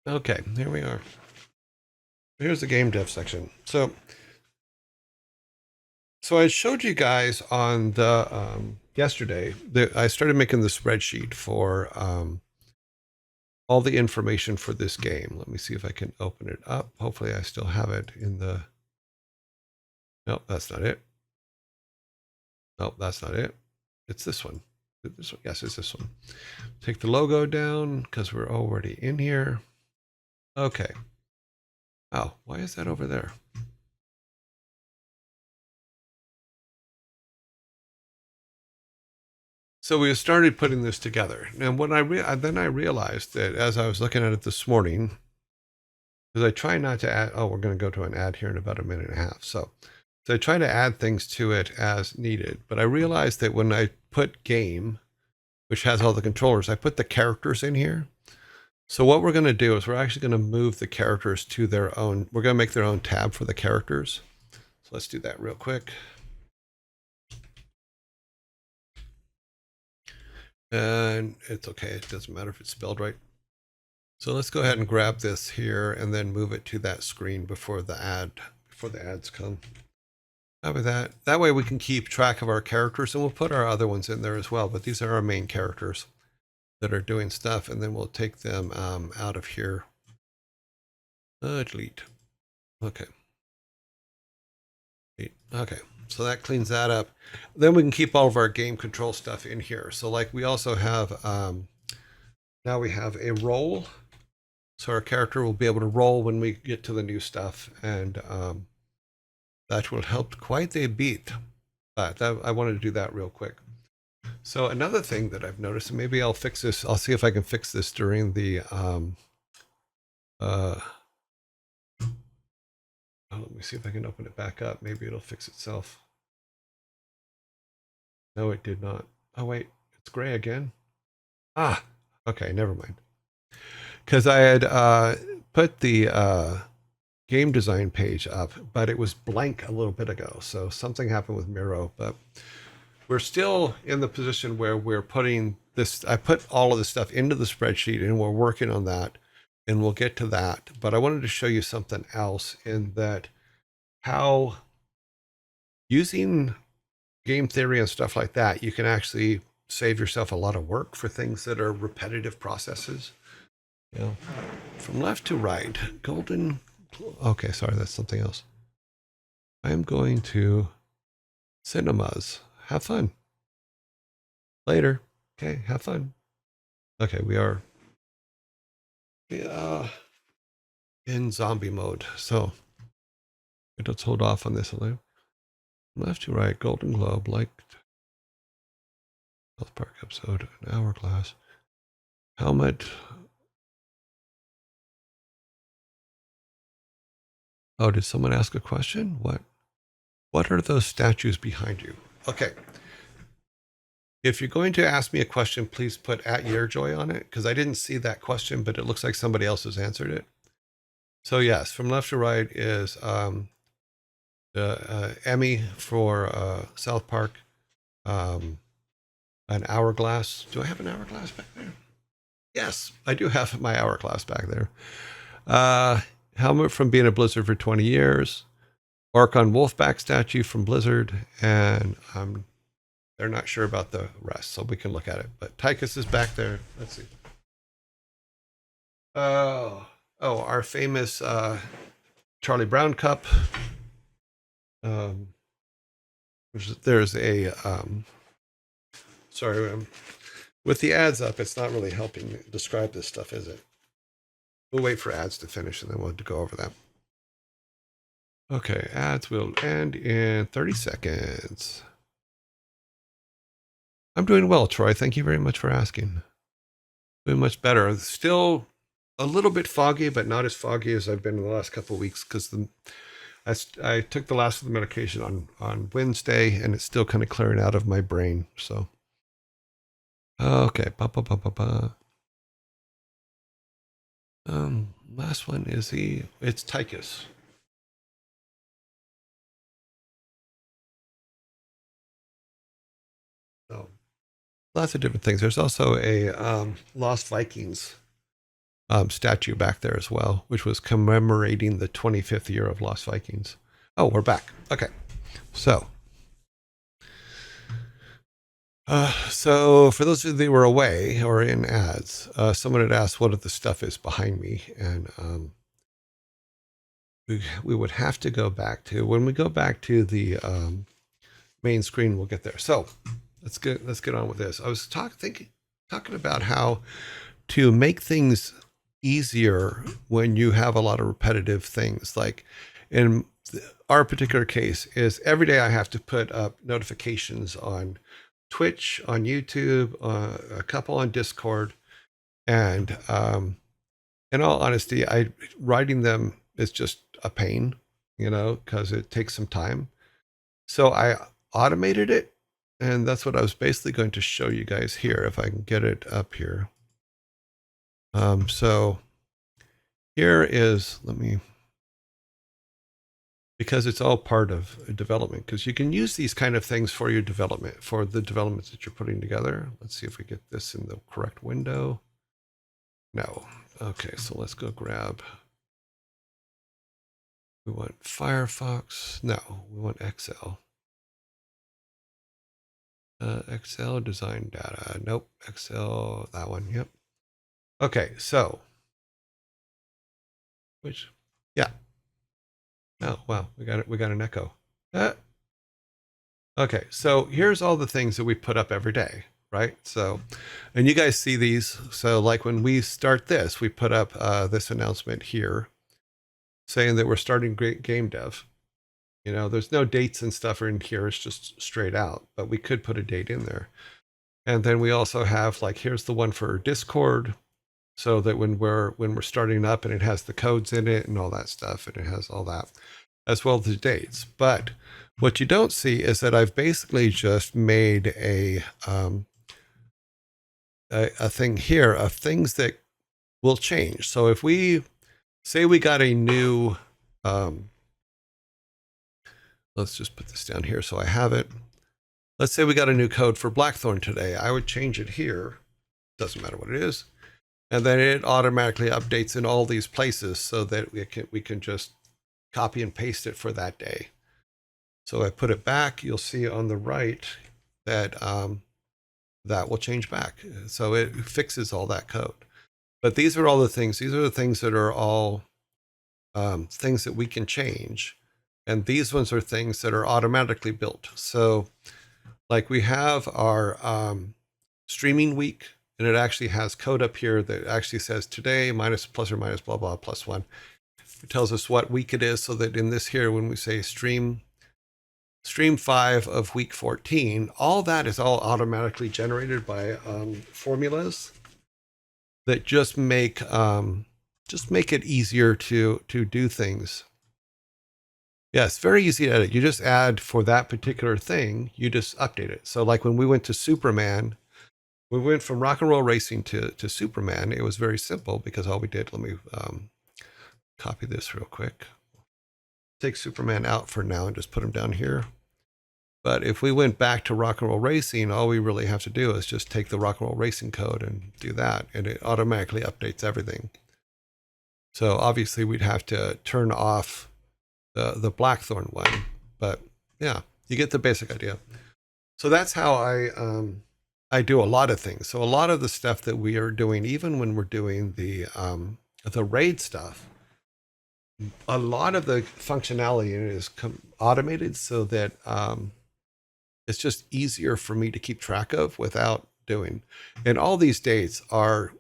Okay, here we are. Here's the game dev section. So I showed you guys on the yesterday that I started making the spreadsheet for all the information for this game. Let me see if I can open it up. Hopefully I still have it in the. Nope, that's not it. Nope, that's not it. It's this one. This one. Yes, it's this one. Take the logo down because we're already in here. Okay. Oh, why is that over there? So we started putting this together, and when then I realized that as I was looking at it this morning, because I try not to add. Oh, we're going to go to an ad here in about a minute and a half. So I try to add things to it as needed, but I realized that when I put game, which has all the controllers, I put the characters in here. So what we're going to do is we're actually going to move the characters to their own. We're going to make their own tab for the characters. So let's do that real quick. And it's okay. It doesn't matter if it's spelled right. So let's go ahead and grab this here and then move it to that screen before the ads come. How about that? That way we can keep track of our characters, and we'll put our other ones in there as well. But these are our main characters that are doing stuff, and then we'll take them out of here. Delete. Okay. Okay. So that cleans that up. Then we can keep all of our game control stuff in here. So like we also have now we have a roll. So our character will be able to roll when we get to the new stuff, and that will help quite a bit. But I wanted to do that real quick. So another thing that I've noticed, and maybe I'll fix this. I'll see if I can fix this during the. Let me see if I can open it back up. Maybe it'll fix itself. No, it did not. Oh wait, it's gray again. Ah, okay, never mind. Because I had put the game design page up, but it was blank a little bit ago. So something happened with Miro, but we're still in the position where we're putting this. I put all of this stuff into the spreadsheet, and we're working on that, and we'll get to that. But I wanted to show you something else in that how using game theory and stuff like that, you can actually save yourself a lot of work for things that are repetitive processes. You know, from left to right, golden. Okay, sorry, that's something else. I'm going to cinemas. Have fun. Later. Okay, have fun. Okay, we are in zombie mode. So let's hold off on this. Left to right, Golden Globe, liked South Park episode, an hourglass. Helmet. Oh, did someone ask a question? What are those statues behind you? Okay. If you're going to ask me a question, please put @YearJoy on it, because I didn't see that question, but it looks like somebody else has answered it. So yes, from left to right is the Emmy for South Park, an hourglass. Do I have an hourglass back there? Yes, I do have my hourglass back there. Helmet from being a Blizzard for 20 years. Orcon Wolfback statue from Blizzard, and they're not sure about the rest, so we can look at it. But Tychus is back there. Let's see. Our famous Charlie Brown cup. There's a sorry, with the ads up, it's not really helping me describe this stuff, is it? We'll wait for ads to finish, and then we'll go over that. Okay, ads will end in 30 seconds. I'm doing well, Troy. Thank you very much for asking. Doing much better. Still a little bit foggy, but not as foggy as I've been in the last couple of weeks because I took the last of the medication on Wednesday, and it's still kind of clearing out of my brain. So, okay, last one is it's Tychus. So, lots of different things. There's also a Lost Vikings statue back there as well, which was commemorating the 25th year of Lost Vikings. Oh, we're back. Okay. So for those of you that were away or in ads, someone had asked what the stuff is behind me, and we would have to go back to, when we go back to the main screen, we'll get there. So let's get on with this. I was talking about how to make things easier when you have a lot of repetitive things. Like in our particular case is every day I have to put up notifications on Twitch, on YouTube, a couple on Discord, and in all honesty, writing them is just a pain, because it takes some time. So I automated it, and that's what I was basically going to show you guys here, if I can get it up here. So here is, because it's all part of development, because you can use these kind of things for your development, for the developments that you're putting together. Let's see if we get this in the correct window. No. Okay, so let's go grab. We want Firefox. No, we want Excel. Excel design data. Nope. Excel, that one. Yep. Okay, so yeah. Oh, wow, we got it. We got an echo. Okay, so here's all the things that we put up every day, right? So, and you guys see these. So like when we start this, we put up this announcement here saying that we're starting great game dev. There's no dates and stuff in here. It's just straight out, but we could put a date in there. And then we also have, like, here's the one for Discord, so that when we're starting up, and it has the codes in it and all that stuff, and it has all that, as well as the dates. But what you don't see is that I've basically just made a thing here of things that will change. So if we say we got a new, let's just put this down here so I have it. Let's say we got a new code for Blackthorn today. I would change it here. Doesn't matter what it is. And then it automatically updates in all these places so that we can just copy and paste it for that day. So I put it back. You'll see on the right that that will change back. So it fixes all that code. But these are all the things. These are the things that are all things that we can change. And these ones are things that are automatically built. So like we have our streaming week, and it actually has code up here that actually says today minus plus or minus blah, blah, +1. It tells us what week it is, so that in this here, when we say stream 5 of week 14, all that is all automatically generated by formulas that just make it easier to do things. Yes, very easy to edit. You just add for that particular thing, you just update it. So like when we went to Superman, we went from Rock and Roll Racing to Superman. It was very simple because all we did, let me copy this real quick. Take Superman out for now and just put him down here. But if we went back to Rock and Roll Racing, all we really have to do is just take the Rock and Roll Racing code and do that, and it automatically updates everything. So obviously we'd have to turn off the Blackthorn one, but yeah, you get the basic idea. So that's how I do a lot of things. So a lot of the stuff that we are doing, even when we're doing the raid stuff, a lot of the functionality is automated so that it's just easier for me to keep track of without doing. And all these dates are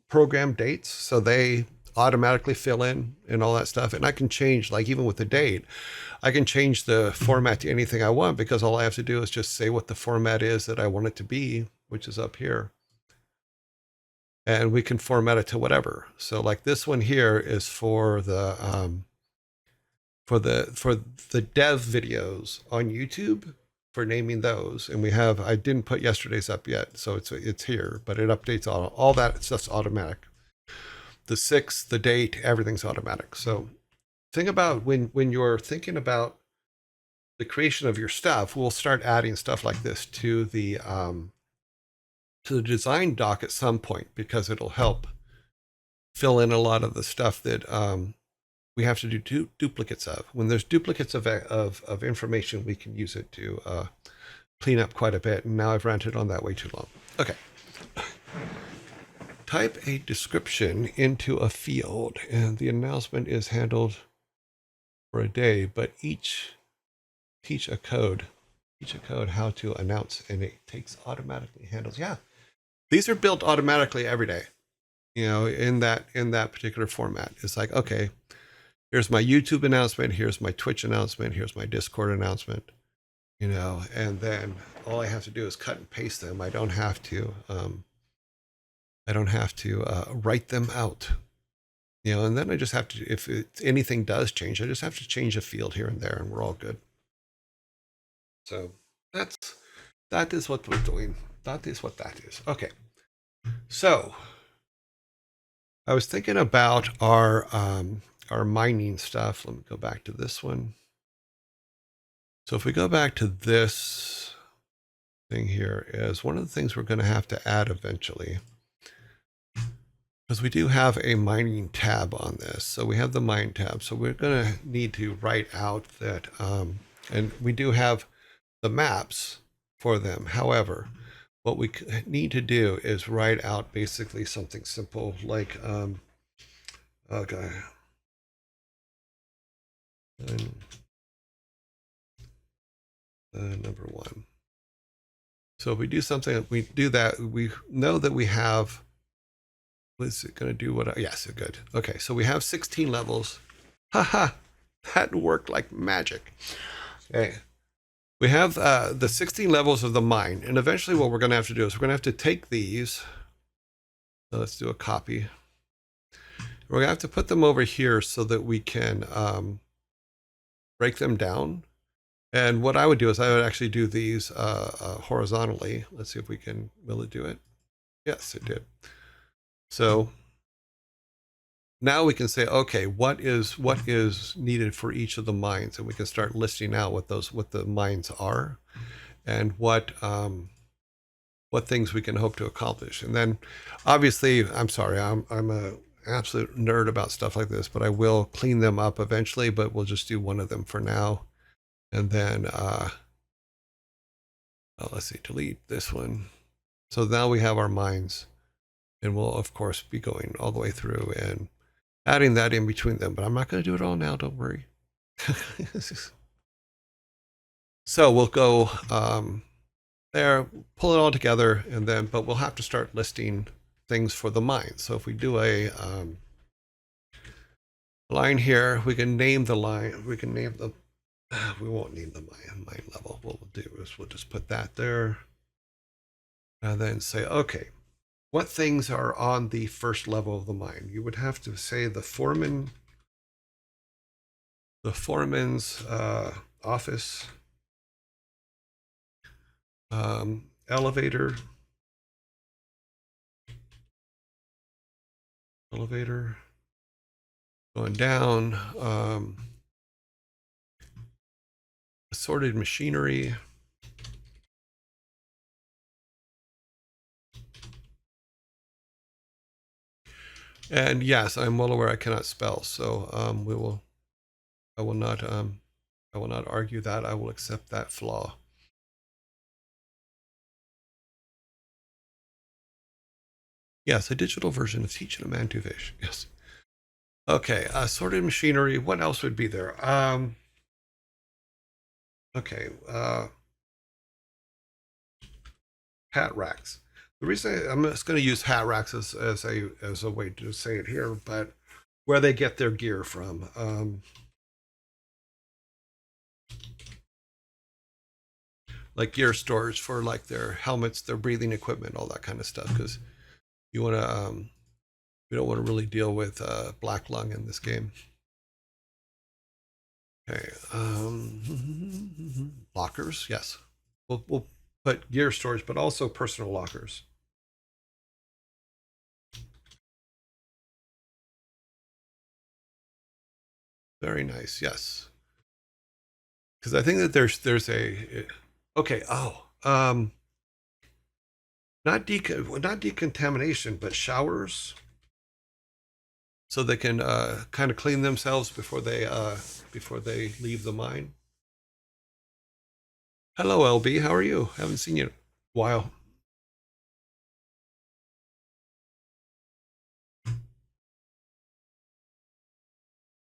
program dates, so they automatically fill in and all that stuff. And I can change, like even with the date, I can change the format to anything I want, because all I have to do is just say what the format is that I want it to be, which is up here. And we can format it to whatever. So like this one here is for the dev videos on YouTube, for naming those. And we have, I didn't put yesterday's up yet, so it's here, but it updates all that stuff's automatic. The 6th, the date, everything's automatic. So think about when you're thinking about the creation of your stuff, we'll start adding stuff like this to the to the design doc at some point, because it'll help fill in a lot of the stuff that we have to do duplicates of. When there's duplicates of information, we can use it to clean up quite a bit. And now I've ranted on that way too long. Okay. Type a description into a field, and the announcement is handled for a day, but teach a code how to announce, and it takes automatically handles. Yeah. These are built automatically every day, in that particular format. It's like, okay, here's my YouTube announcement, here's my Twitch announcement, here's my Discord announcement, and then all I have to do is cut and paste them. I don't have to write them out, and then I just have to, if anything does change, I just have to change a field here and there, and we're all good. So that is what we're doing. That is what that is. Okay. So I was thinking about our mining stuff. Let me go back to this one. So if we go back to this thing here, is one of the things we're going to have to add eventually, because we do have a mining tab on this. So we have the mine tab. So we're going to need to write out that, and we do have the maps for them. However, what we need to do is write out basically something simple like, okay. Number one. So if we do something, we do that, we know that we have, is it going to do what? Yes, good. Okay, so we have 16 levels. Haha, that worked like magic. Okay. We have the 16 levels of the mine, and eventually what we're going to have to do is we're going to have to take these. So let's do a copy. We're going to have to put them over here so that we can break them down. And what I would do is I would actually do these horizontally. Let's see if we can, will it do it? Yes, it did. So now we can say, okay, what is needed for each of the mines, and we can start listing out what the mines are, and what things we can hope to accomplish. And then, obviously, I'm sorry, I'm a absolute nerd about stuff like this, but I will clean them up eventually. But we'll just do one of them for now, and then let's see, delete this one. So now we have our mines, and we'll of course be going all the way through and adding that in between them, but I'm not going to do it all now, don't worry. So we'll go there, pull it all together, and then, but we'll have to start listing things for the mines. So if we do a line here, we can name the line, we can name the, we won't name the mine level. What we'll do is we'll just put that there, and then say, okay, what things are on the first level of the mine? You would have to say the foreman's office, elevator, going down, assorted machinery, and yes, I'm well aware I cannot spell, so I will not argue that. I will accept that flaw. Yes, a digital version of Teaching a Man to Fish. Yes. Okay, assorted machinery. What else would be there? Okay, hat racks. The reason I'm just going to use hat racks as a way to say it here, but where they get their gear from. Like gear stores for like their helmets, their breathing equipment, all that kind of stuff. Because you want to, we don't want to really deal with black lung in this game. Okay, lockers. Yes, we'll put gear storage, but also personal lockers. Very nice. Yes, because I think that there's a okay. Oh, not decontamination, but showers, so they can kind of clean themselves before they leave the mine. Hello, LB. How are you? Haven't seen you in a while.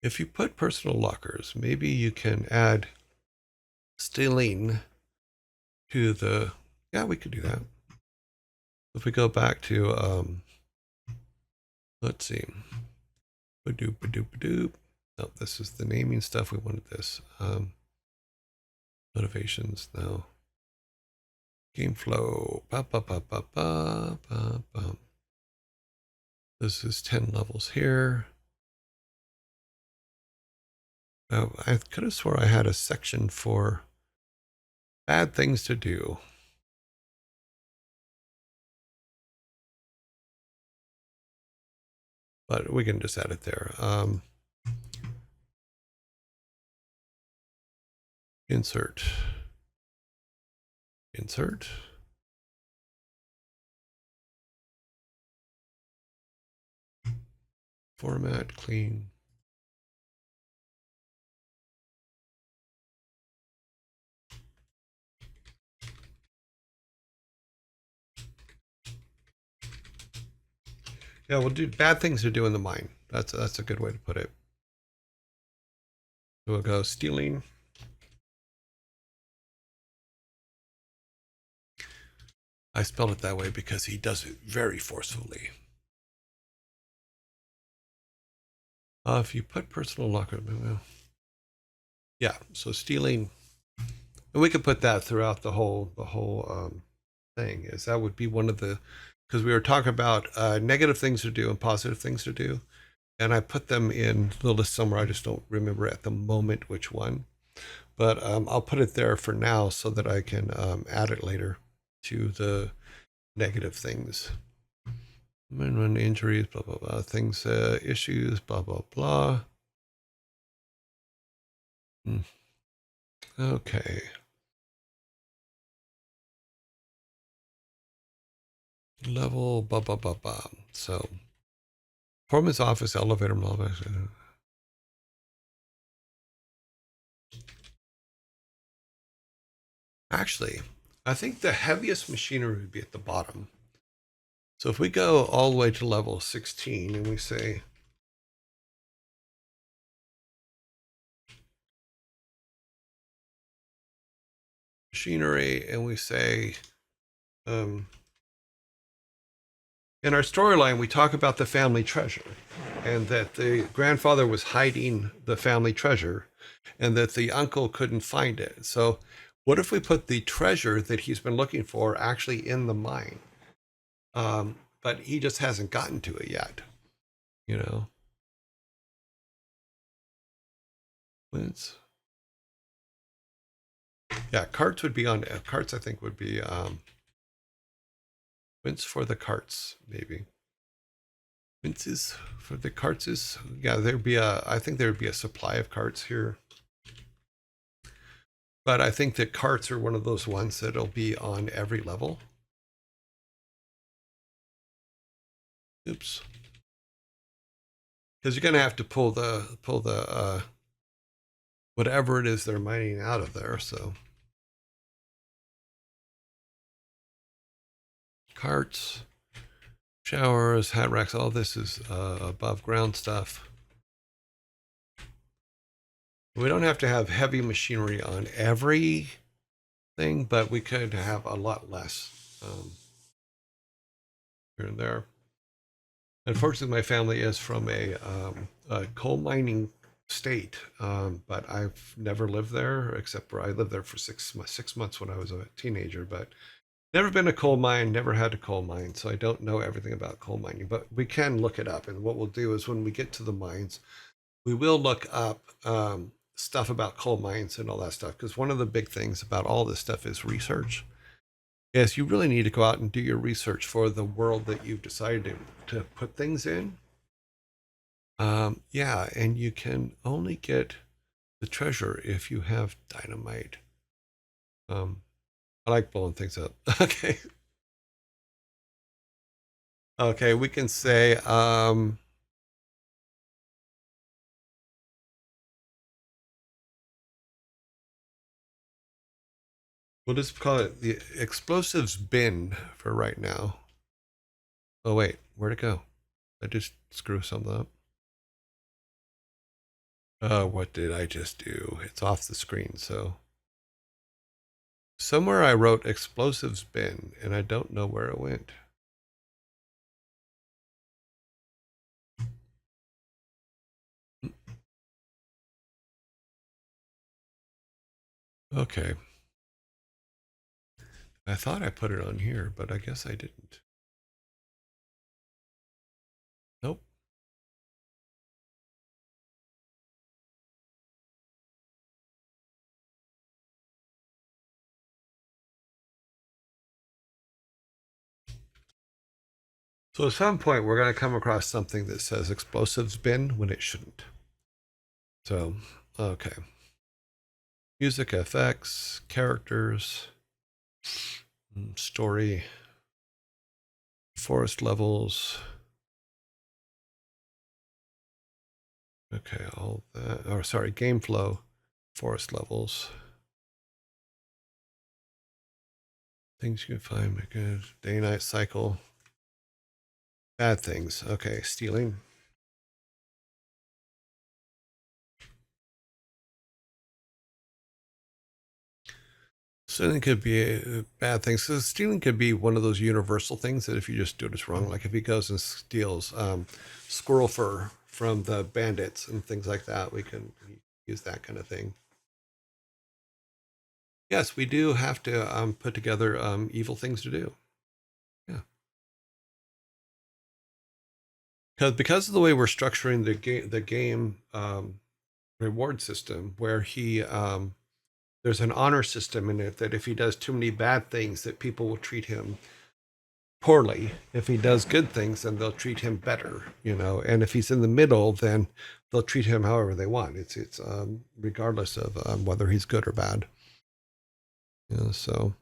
If you put personal lockers, maybe you can add Stellene to the. Yeah, we could do that. If we go back to, let's see. Badoop, badoop, badoop. No, this is the naming stuff. We wanted this. Motivations, no. Game flow. Ba, ba, ba, ba, ba, ba, ba. This is 10 levels here. I could have swore I had a section for bad things to do. But we can just add it there. Insert. Insert. Format, clean. Yeah, we'll do bad things to do in the mine. That's a good way to put it. We'll go stealing. I spelled it that way because he does it very forcefully. If you put personal locker, yeah. So stealing, and we could put that throughout the whole thing. Is that would be one of the, because we were talking about negative things to do and positive things to do, and I put them in the list somewhere. I just don't remember at the moment which one, but I'll put it there for now so that I can add it later to the negative things. Run injuries, blah blah blah, things, issues, blah blah blah. Okay. Level, blah blah blah blah. So, foreman's office, elevator, blah blah. Actually, I think the heaviest machinery would be at the bottom. So if we go all the way to level 16 and we say machinery, and we say, in our storyline, we talk about the family treasure and that the grandfather was hiding the family treasure and that the uncle couldn't find it. So what if we put the treasure that he's been looking for actually in the mine? But he just hasn't gotten to it yet, you know? It's, yeah, carts would be on, carts I think would be, wins for the carts, maybe. Winces for the carts is, yeah, there'd be I think there'd be a supply of carts here. But I think that carts are one of those ones that'll be on every level. Oops. Because you're going to have to pull the whatever it is they're mining out of there. So carts, showers, hat racks, all this is above ground stuff. We don't have to have heavy machinery on every thing, but we could have a lot less here and there. Unfortunately, my family is from a coal mining state, but I've never lived there except for I lived there for 6 months when I was a teenager. But never been a coal mine, never had a coal mine, so I don't know everything about coal mining. But we can look it up, and what we'll do is when we get to the mines, we will look up stuff about coal mines and all that stuff. Because one of the big things about all this stuff is research. Yes, you really need to go out and do your research for the world that you've decided to put things in. Yeah, and you can only get the treasure if you have dynamite. I like blowing things up. Okay. Okay, we can say we'll just call it the explosives bin for right now. Oh wait, where'd it go? I just screw something up. Oh, what did I just do? It's off the screen, so somewhere I wrote explosives bin and I don't know where it went. Okay. I thought I put it on here, but I guess I didn't. Nope. So at some point, we're going to come across something that says explosives bin when it shouldn't. So, okay. Music, FX, characters, story, forest levels. Okay, all that. Or sorry, game flow, forest levels. Things you can find, make a day-night cycle. Bad things. Okay, stealing. Stealing could be bad things. So stealing could be one of those universal things that if you just do it, it's wrong. Like if he goes and steals squirrel fur from the bandits and things like that, we can use that kind of thing. Yes, we do have to put together evil things to do. Yeah, because of the way we're structuring the game reward system, where he there's an honor system in it that if he does too many bad things, that people will treat him poorly. If he does good things, then they'll treat him better, you know. And if he's in the middle, then they'll treat him however they want. It's regardless of whether he's good or bad. You know, so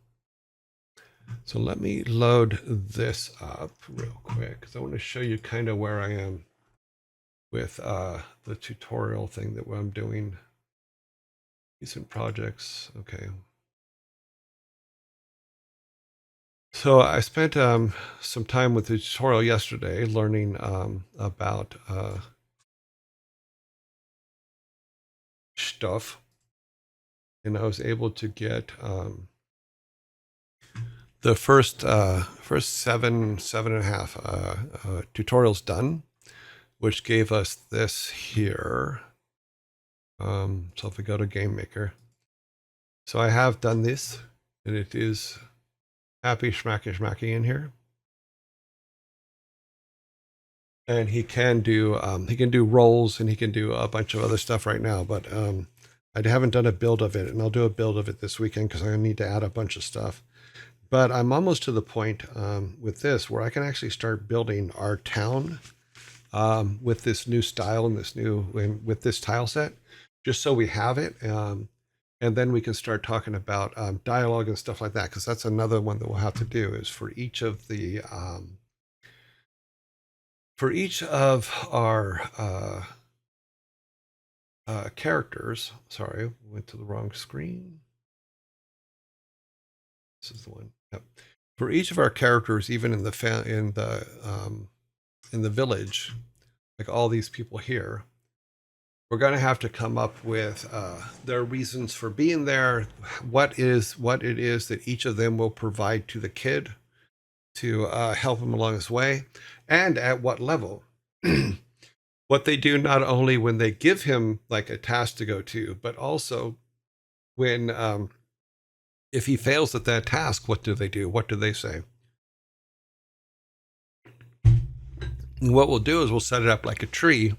let me load this up real quick because I want to show you kind of where I am with the tutorial thing that I'm doing. Recent projects. Okay. So I spent some time with the tutorial yesterday learning about stuff, and I was able to get the first seven and a half tutorials done, which gave us this here. So if we go to Game Maker, so I have done this, and it is happy schmacky in here. And he can do rolls, and he can do a bunch of other stuff right now, but I haven't done a build of it, and I'll do a build of it this weekend because I need to add a bunch of stuff. But I'm almost to the point with this where I can actually start building our town with this new style and with this tile set, just so we have it. And then we can start talking about dialogue and stuff like that, because that's another one that we'll have to do is for each of our characters. Sorry, went to the wrong screen. This is the one. Yep. For each of our characters, even in the village, like all these people here, we're going to have to come up with their reasons for being there, what it is that each of them will provide to the kid to help him along his way, and at what level. What they do not only when they give him like a task to go to, but also when if he fails at that task, what do they do? What do they say? And what we'll do is we'll set it up like a tree.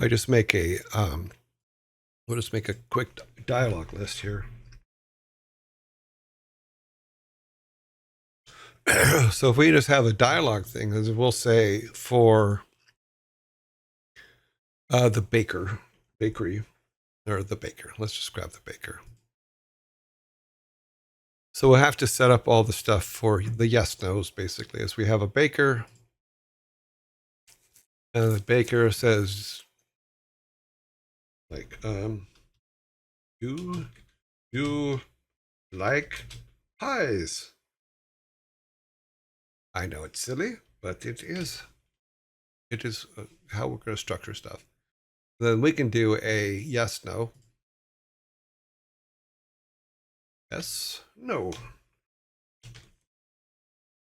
I just make we'll just make a quick dialogue list here. So if we just have a dialogue thing, as we'll say for the bakery, or the baker. Let's just grab the baker. So we'll have to set up all the stuff for the yes nos, basically, as we have a baker. And the baker says, like, do you like pies? I know it's silly, but it is how we're going to structure stuff. Then we can do a yes, no. Yes, no.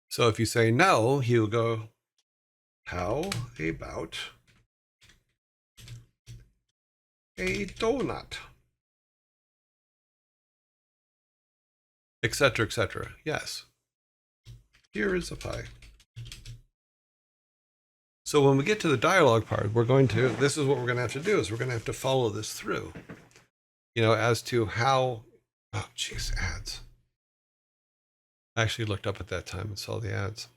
So if you say no, he'll go, how about a donut? Etc., etc. Yes. Here is a pie. So when we get to the dialogue part, this is what we're going to have to do, is we're going to have to follow this through, as to how, oh, geez, ads. I actually looked up at that time and saw the ads.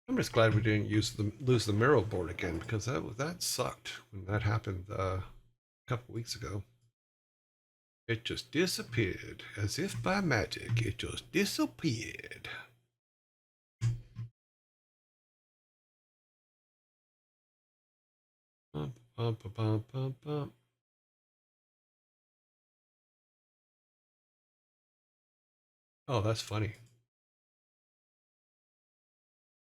I'm just glad we didn't lose the Miro board again, because that sucked when that happened a couple weeks ago. It just disappeared, as if by magic. It just disappeared. Bump, bump, bump, bump, bump. Oh, that's funny.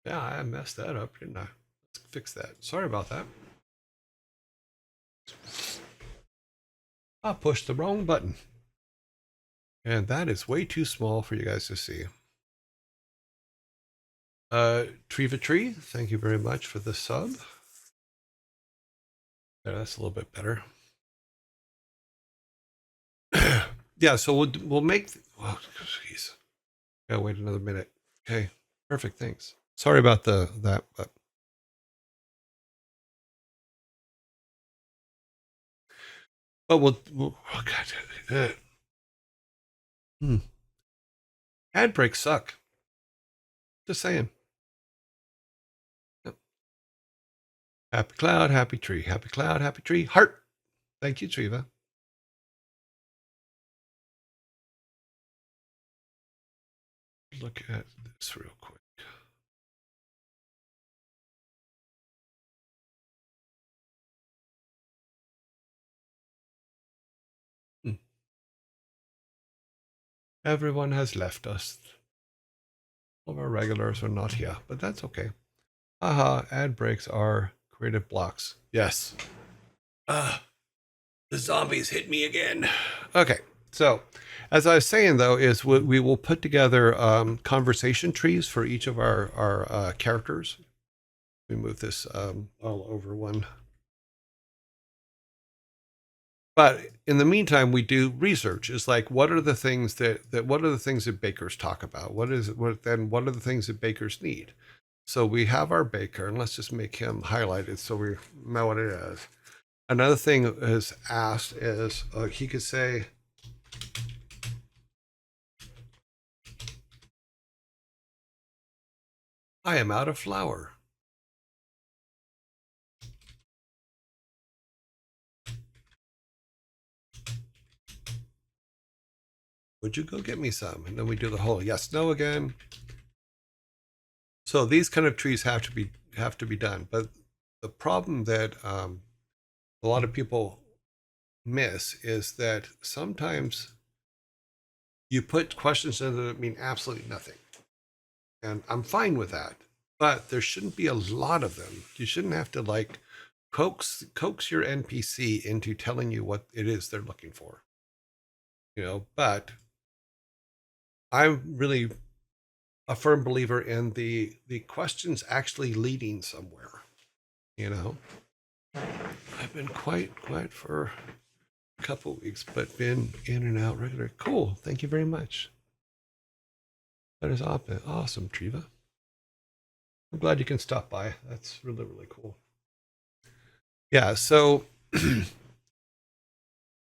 Yeah, I messed that up, didn't I? Let's fix that. Sorry about that. I pushed the wrong button. And that is way too small for you guys to see. Triva Tree, thank you very much for the sub. Yeah, that's a little bit better. Yeah, so we'll make. Oh, jeez. Gotta wait another minute. Okay, perfect. Thanks. Sorry about that, but. But we'll oh God. Ad breaks suck. Just saying. Yep. Happy cloud, happy tree. Happy cloud, happy tree. Heart. Thank you, Triva. Look at this real quick. Everyone has left us. All of our regulars are not here, but that's okay. Haha, ad breaks are creative blocks. Yes. The zombies hit me again. Okay, so as I was saying, though, is we will put together conversation trees for each of our characters. We move this all over one. But in the meantime, we do research. It's like, what are the things that bakers talk about? What are the things that bakers need? So we have our baker, and let's just make him highlighted so we know what it is. Another thing is asked is he could say, I am out of flour. Would you go get me some? And then we do the whole yes, no again. So these kind of trees have to be done. But the problem that a lot of people miss is that sometimes you put questions in that mean absolutely nothing. And I'm fine with that. But there shouldn't be a lot of them. You shouldn't have to like coax your NPC into telling you what it is they're looking for. But I'm really a firm believer in the questions actually leading somewhere. I've been quite for a couple of weeks, but been in and out regular. Cool. Thank you very much. That is awesome, Triva. I'm glad you can stop by. That's really, really cool. Yeah, so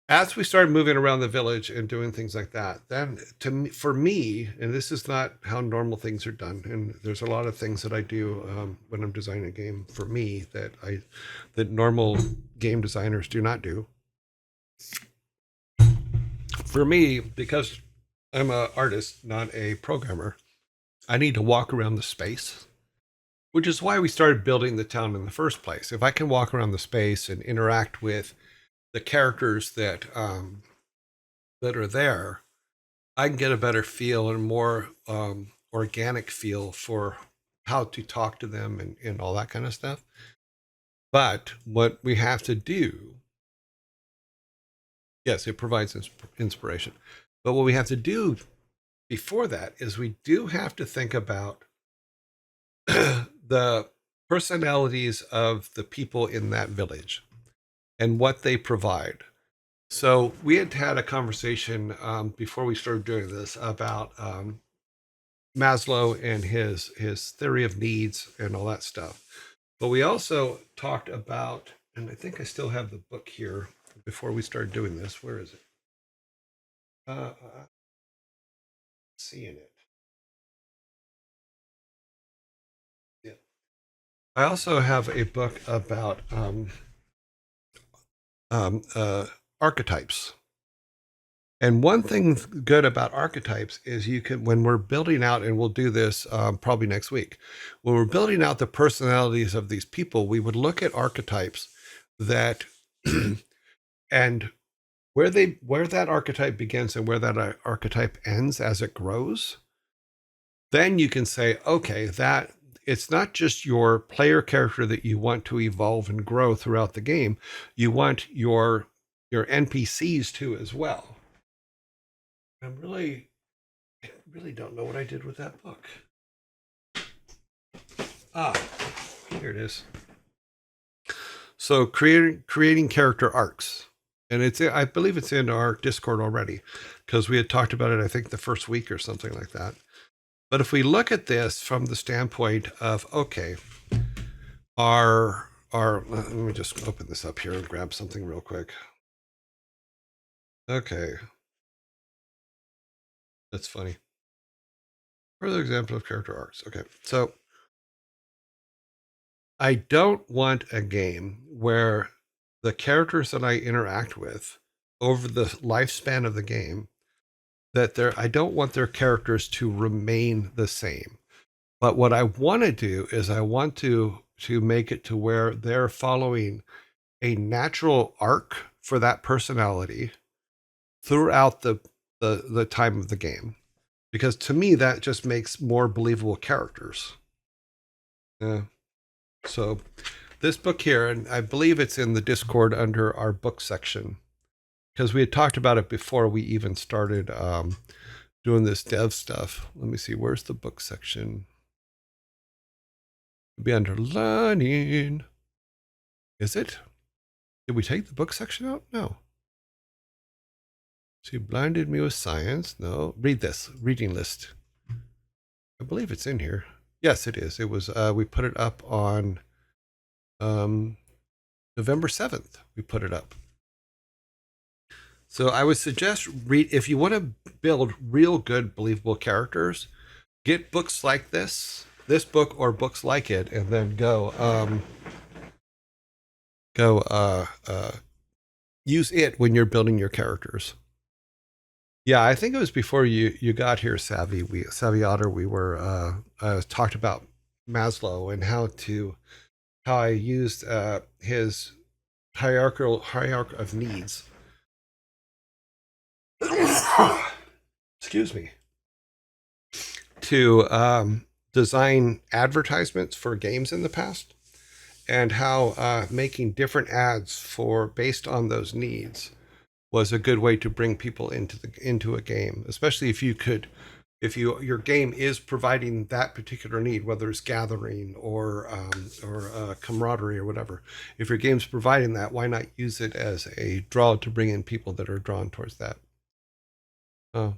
as we started moving around the village and doing things like that, then for me, and this is not how normal things are done, and there's a lot of things that I do when I'm designing a game for me that normal game designers do not do. For me, because I'm an artist, not a programmer, I need to walk around the space, which is why we started building the town in the first place. If I can walk around the space and interact with the characters that are there, I can get a better feel and more organic feel for how to talk to them and all that kind of stuff. But what we have to do, yes, it provides inspiration. But what we have to do before that is we do have to think about the personalities of the people in that village and what they provide. So we had a conversation before we started doing this about Maslow and his theory of needs and all that stuff. But we also talked about, and I think I still have the book here before we started doing this. Where is it? Seeing it. Yeah. I also have a book about archetypes. And one thing good about archetypes is you can, when we're building out, and we'll do this probably next week, when we're building out the personalities of these people, we would look at archetypes that, and where that archetype begins and where that archetype ends as it grows. Then you can say, okay, that it's not just your player character that you want to evolve and grow throughout the game. You want your NPCs too as well. I really don't know what I did with that book. Here it is. So creating character arcs, and I believe it's in our Discord already, because we had talked about it, I think, the first week or something like that. But if we look at this from the standpoint of, okay, let me just open this up here and grab something real quick. Okay. That's funny. Further example of character arcs. Okay, so I don't want a game where the characters that I interact with over the lifespan of the game, I don't want their characters to remain the same. But what I want to do is I want to make it to where they're following a natural arc for that personality throughout the time of the game. Because to me, that just makes more believable characters. Yeah. So this book here, and I believe it's in the Discord under our book section, because we had talked about it before we even started doing this dev stuff. Let me see, where's the book section? It'd be under learning. Is it? Did we take the book section out? No. She blinded me with science. No. Read this. Reading list. I believe it's in here. Yes, it is. It was, we put it up on November 7th. We put it up. So I would suggest if you want to build real good, believable characters, get books like this book or books like it, and then use it when you're building your characters. Yeah, I think it was before you got here, Savvy Otter. We were talked about Maslow and how I used his hierarchy of needs. Excuse me. To design advertisements for games in the past, and how making different ads based on those needs was a good way to bring people into a game, especially if your game is providing that particular need, whether it's gathering or camaraderie or whatever. If your game's providing that, why not use it as a draw to bring in people that are drawn towards that? Oh,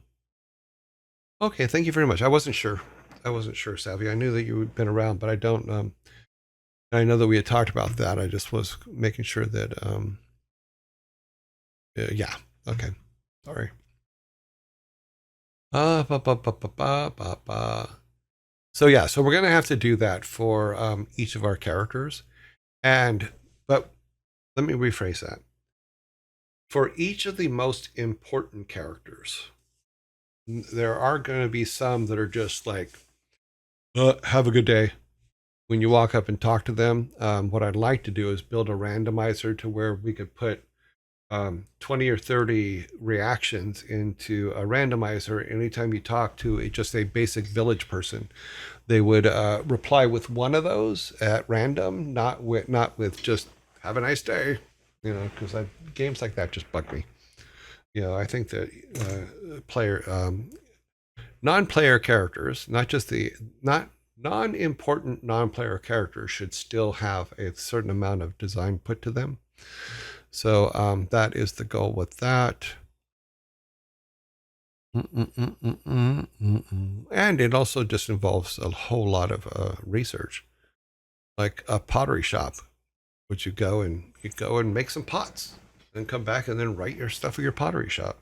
okay. Thank you very much. I wasn't sure, Savvy. I knew that you had been around, but I don't. I know that we had talked about that. I just was making sure that. Yeah. Okay. Sorry. So yeah, so we're gonna have to do that for each of our characters, but let me rephrase that. For each of the most important characters, there are going to be some that are just like, have a good day. When you walk up and talk to them, what I'd like to do is build a randomizer to where we could put 20 or 30 reactions into a randomizer. Anytime you talk to just a basic village person, they would reply with one of those at random, not with just have a nice day, because games like that just bug me. I think that player non-player characters, not just the not non-important non-player characters, should still have a certain amount of design put to them. So that is the goal with that. And it also just involves a whole lot of research, like a pottery shop. Would you go and make some pots, and come back and then write your stuff for your pottery shop?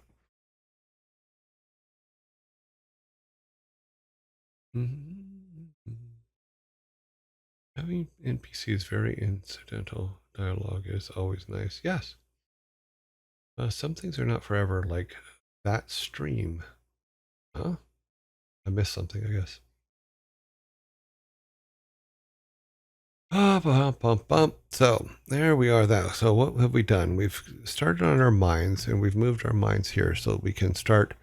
Having NPCs very incidental dialogue is always nice. Yes. Some things are not forever, like that stream. Huh? I missed something, I guess. So there we are. So what have we done? We've started on our mines, and we've moved our mines here so we can start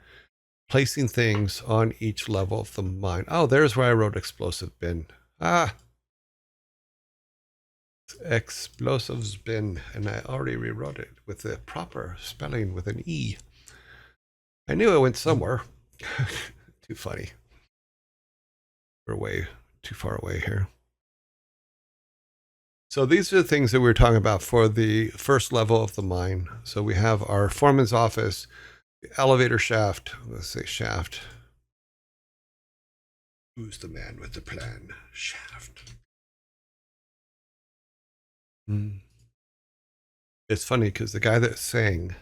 placing things on each level of the mine. Oh, there's where I wrote explosive bin. Explosives bin, and I already rewrote it with the proper spelling with an E. I knew it went somewhere. Too funny. We're way too far away here. So these are the things that we were talking about for the first level of the mine. So we have our foreman's office, the elevator shaft. Let's say shaft. Who's the man with the plan? Shaft. It's funny because the guy that sang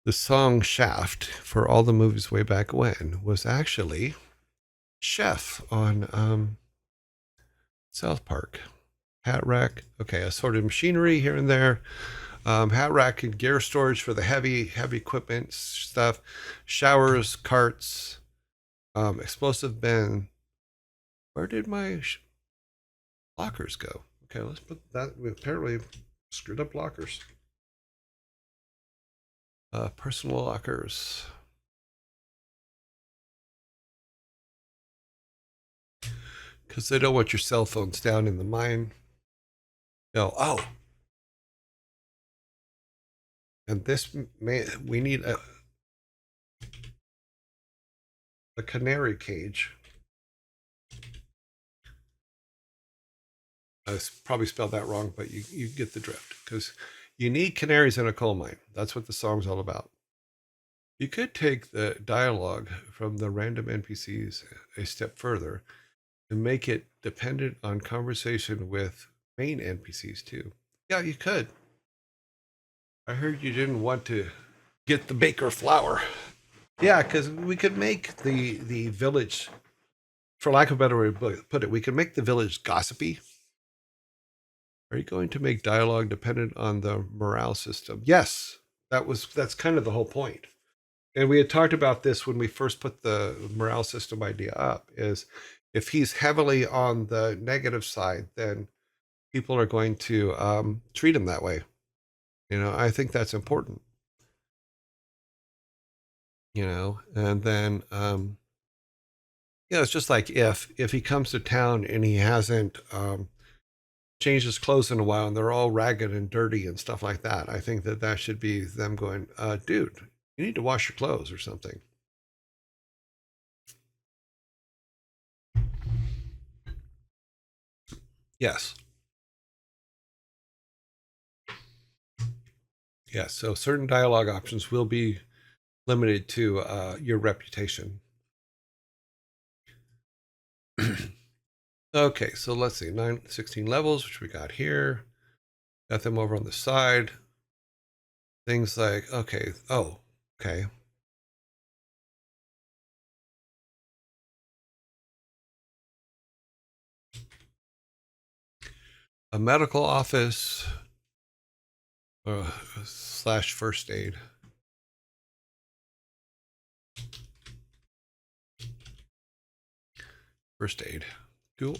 the song Shaft for all the movies way back when was actually Chef on South Park. Hat rack. Okay, assorted machinery here and there. Hat rack and gear storage for the heavy equipment stuff. Showers, carts, explosive bin. Where did my lockers go? Okay, let's put that. We apparently screwed up lockers. Personal lockers. Because they don't want your cell phones down in the mine. No. Oh. And this we need a canary cage. I probably spelled that wrong, but you get the drift, because you need canaries in a coal mine. That's what the song's all about. You could take the dialogue from the random NPCs a step further and make it dependent on conversation with main NPCs too. Yeah, you could. I heard you didn't want to get the baker flour. Yeah, because we could make the village, for lack of a better way to put it, we could make the village gossipy. Are you going to make dialogue dependent on the morale system? Yes, that's kind of the whole point. And we had talked about this when we first put the morale system idea up, is if he's heavily on the negative side, then people are going to treat him that way. I think that's important. And then it's just like if he comes to town and he hasn't changed his clothes in a while and they're all ragged and dirty and stuff like that, I think that should be them going, dude, you need to wash your clothes or something. Yes. Yes. So certain dialogue options will be limited to your reputation. Okay, so let's see, 16 levels, which we got here. Got them over on the side. Things like, okay, okay. A medical office. slash first aid. First aid. Cool.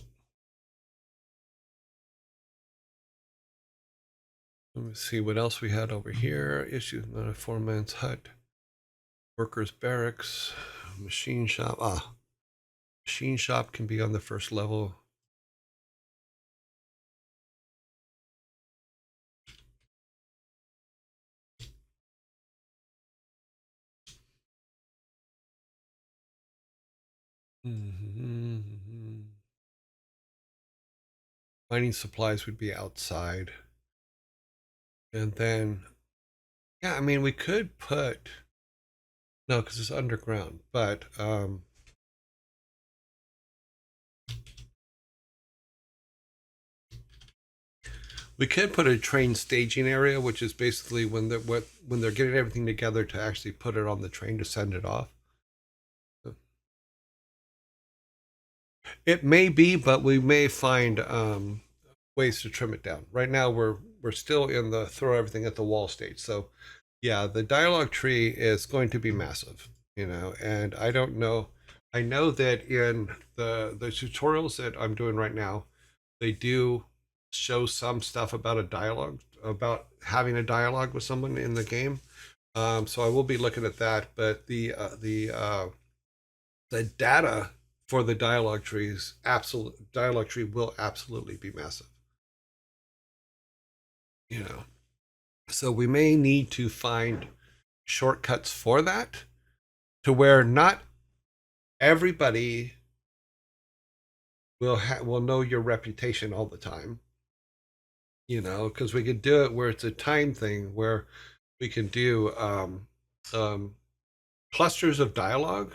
Let me see what else we had over here. Issues not a foreman's hut. Workers' barracks. Machine shop. Machine shop can be on the first level. Mm-hmm. Mining supplies would be outside. And then, yeah, I mean, we could put, no, because it's underground, but we could put a train staging area, which is basically when they're getting everything together to actually put it on the train to send it off. It may be, but we may find ways to trim it down. Right now, we're still in the throw everything at the wall stage. So, yeah, the dialogue tree is going to be massive, and I don't know. I know that in the tutorials that I'm doing right now, they do show some stuff about a dialogue, about having a dialogue with someone in the game. So I will be looking at that, but the data for the dialogue tree will absolutely be massive. You know, so we may need to find shortcuts for that, to where not everybody will know your reputation all the time. Because we could do it where it's a time thing, where we can do um, clusters of dialogue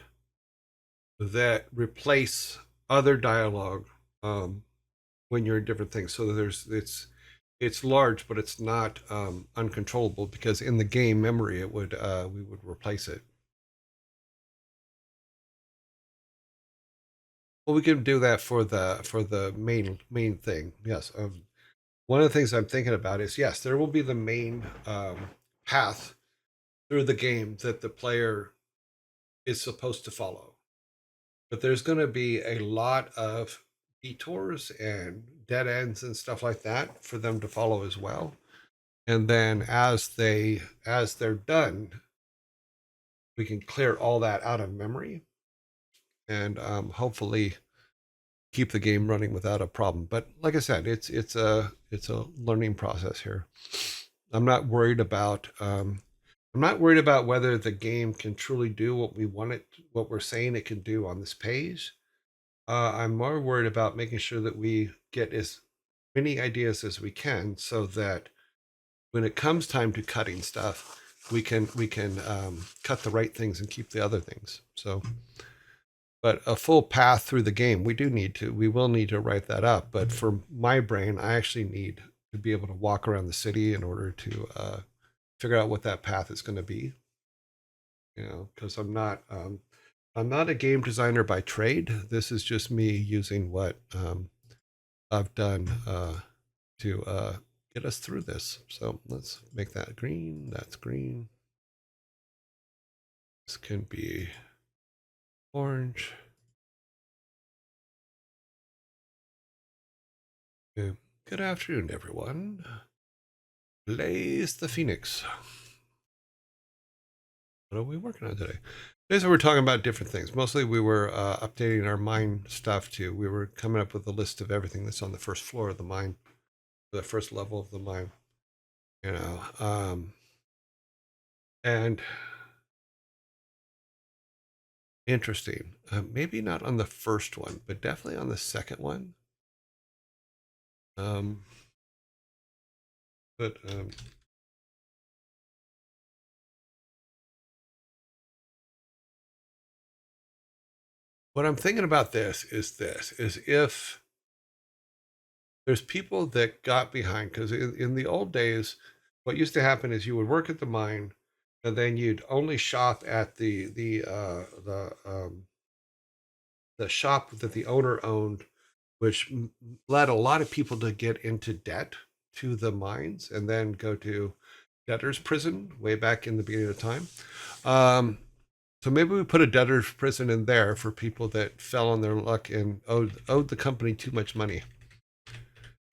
that replace other dialogue when you're in different things. So it's large, but it's not uncontrollable, because in the game memory it would we would replace it. Well, we can do that for the main thing. Yes. One of the things I'm thinking about is, yes, there will be the main path through the game that the player is supposed to follow, but there's going to be a lot of detours and dead ends and stuff like that for them to follow as well. And then as they're done, we can clear all that out of memory, and hopefully keep the game running without a problem. But like I said, it's a learning process here. I'm not worried about I'm not worried about whether the game can truly do what we're saying it can do on this page. I'm more worried about making sure that we get as many ideas as we can, so that when it comes time to cutting stuff, we can cut the right things and keep the other things. So, but a full path through the game, we will need to write that up. But for my brain, I actually need to be able to walk around the city in order to figure out what that path is going to be. Because I'm not a game designer by trade. This is just me using what I've done to get us through this. So let's make that green. That's green. This can be orange. Okay. Good afternoon, everyone. Blaze the Phoenix. What are we working on today? Today, we're talking about different things. Mostly we were updating our mine stuff too. We were coming up with a list of everything that's on the first floor of the mine, the first level of the mine. And interesting. Maybe not on the first one, but definitely on the second one. But what I'm thinking about this is if there's people that got behind, because in the old days, what used to happen is you would work at the mine, and then you'd only shop at the shop that the owner owned, which led a lot of people to get into debt to the mines, and then go to debtor's prison way back in the beginning of time. Um, so maybe we put a debtor's prison in there for people that fell on their luck and owed the company too much money.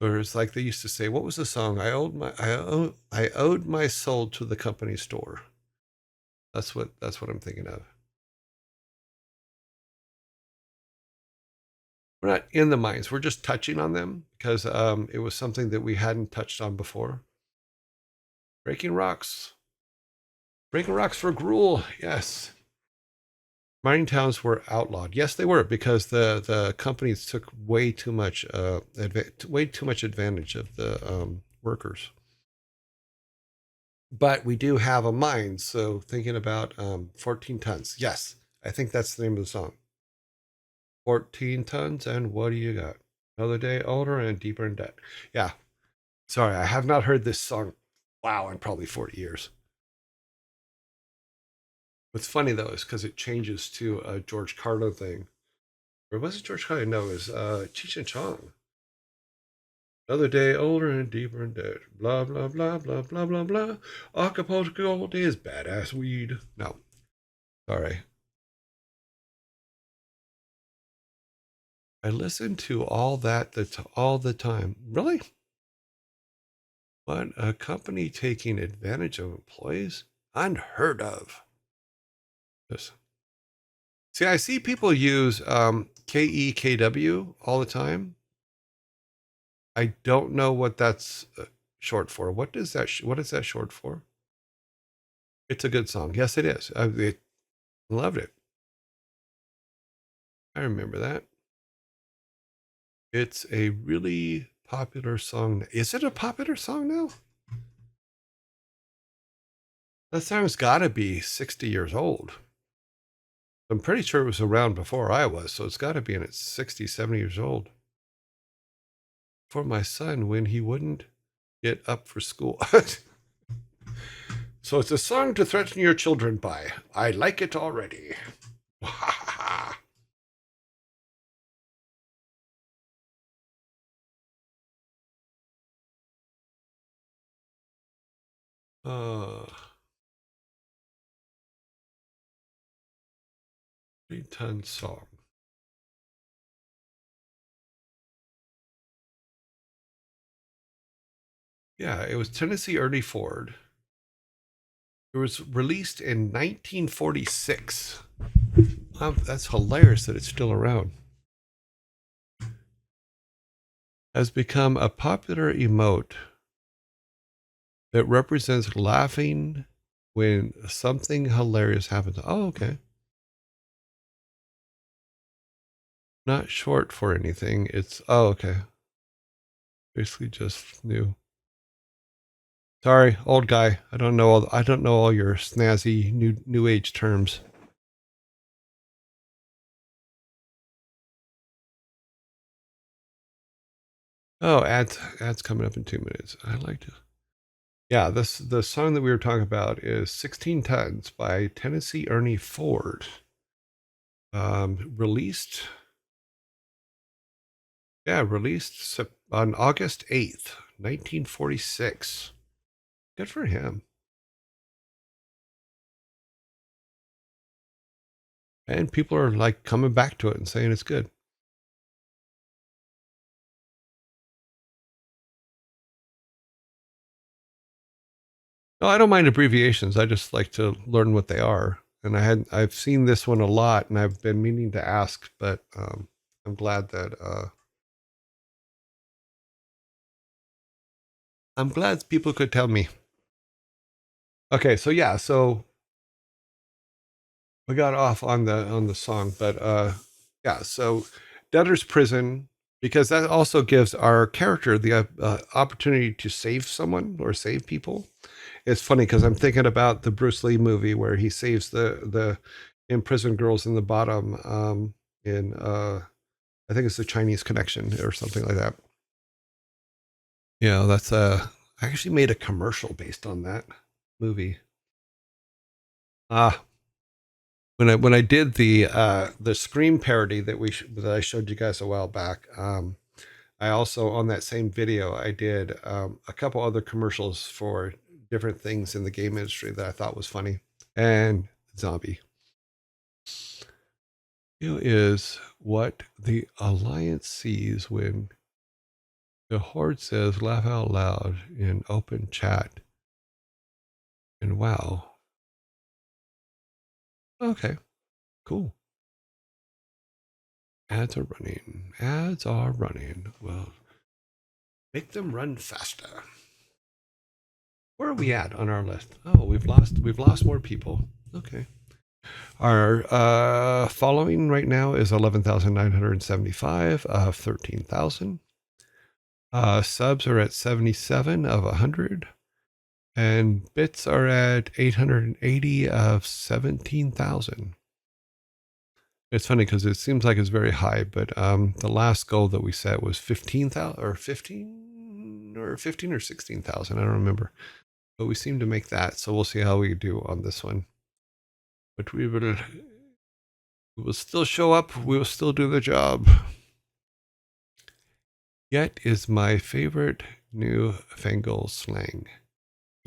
Or it's like they used to say, what was the song? I owed my soul to the company store. That's what I'm thinking of. We're not in the mines. We're just touching on them because it was something that we hadn't touched on before. Breaking rocks. Breaking rocks for gruel. Yes. Mining towns were outlawed. Yes, they were because the companies took way too much advantage of the workers. But we do have a mine, so thinking about 14 tons. Yes, I think that's the name of the song. 14 tons, and what do you got? Another day older and deeper in debt. Yeah. Sorry, I have not heard this song, wow, in probably 40 years. What's funny though is because it changes to a George Carlin thing. Or was it George Carlin? No, it was Cheech and Chong. Another day older and deeper in debt. Blah, blah, blah, blah, blah, blah, blah. Acapulco Gold is badass weed. No, sorry. I listen to all that all the time. Really? What? A company taking advantage of employees? Unheard of. Yes. See, I see people use KEKW all the time. I don't know what that's short for. What is that short for? It's a good song. Yes, it is. I loved it. I remember that. It's a really popular song. Is it a popular song now? That song's got to be 60 years old. I'm pretty sure it was around before I was, so it's got to be in its 60, 70 years old. For my son when he wouldn't get up for school. So it's a song to threaten your children by. I like it already. uh, 3-ton song. Yeah, it was Tennessee Ernie Ford. It was released in 1946. That's hilarious that it's still around. Has become a popular emote that represents laughing when something hilarious happens. Oh, okay. Not short for anything. It's, oh, okay. Basically just new. Sorry, old guy. I don't know all your snazzy new age terms. Oh, ads coming up in 2 minutes. I like to. Yeah, the song that we were talking about is 16 Tons by Tennessee Ernie Ford. Released on August 8th, 1946. Good for him. And people are like coming back to it and saying it's good. No, I don't mind abbreviations. I just like to learn what they are. And I've seen this one a lot, and I've been meaning to ask, but I'm glad that people could tell me. Okay, so yeah, so we got off on the song, but yeah, so debtor's prison, because that also gives our character the opportunity to save someone or save people. It's funny because I'm thinking about the Bruce Lee movie where he saves the imprisoned girls in the bottom in I think it's the Chinese Connection or something like that. Yeah, that's I actually made a commercial based on that movie. Ah, when I did the Scream parody that I showed you guys a while back, I also on that same video I did a couple other commercials for different things in the game industry that I thought was funny. And zombie. Here is what the Alliance sees when the Horde says laugh out loud in open chat. And wow. Okay, cool. Ads are running. Ads are running. Well, make them run faster. Where are we at on our list? Oh, we've lost more people. Okay. Our following right now is 11,975 of 13,000. Subs are at 77 of 100. And bits are at 880 of 17,000. It's funny because it seems like it's very high, but the last goal that we set was 15,000 or 15 or 16,000. I don't remember, but we seem to make that. So we'll see how we do on this one. But we will still show up. We will still do the job. Yet is my favorite new fangle slang.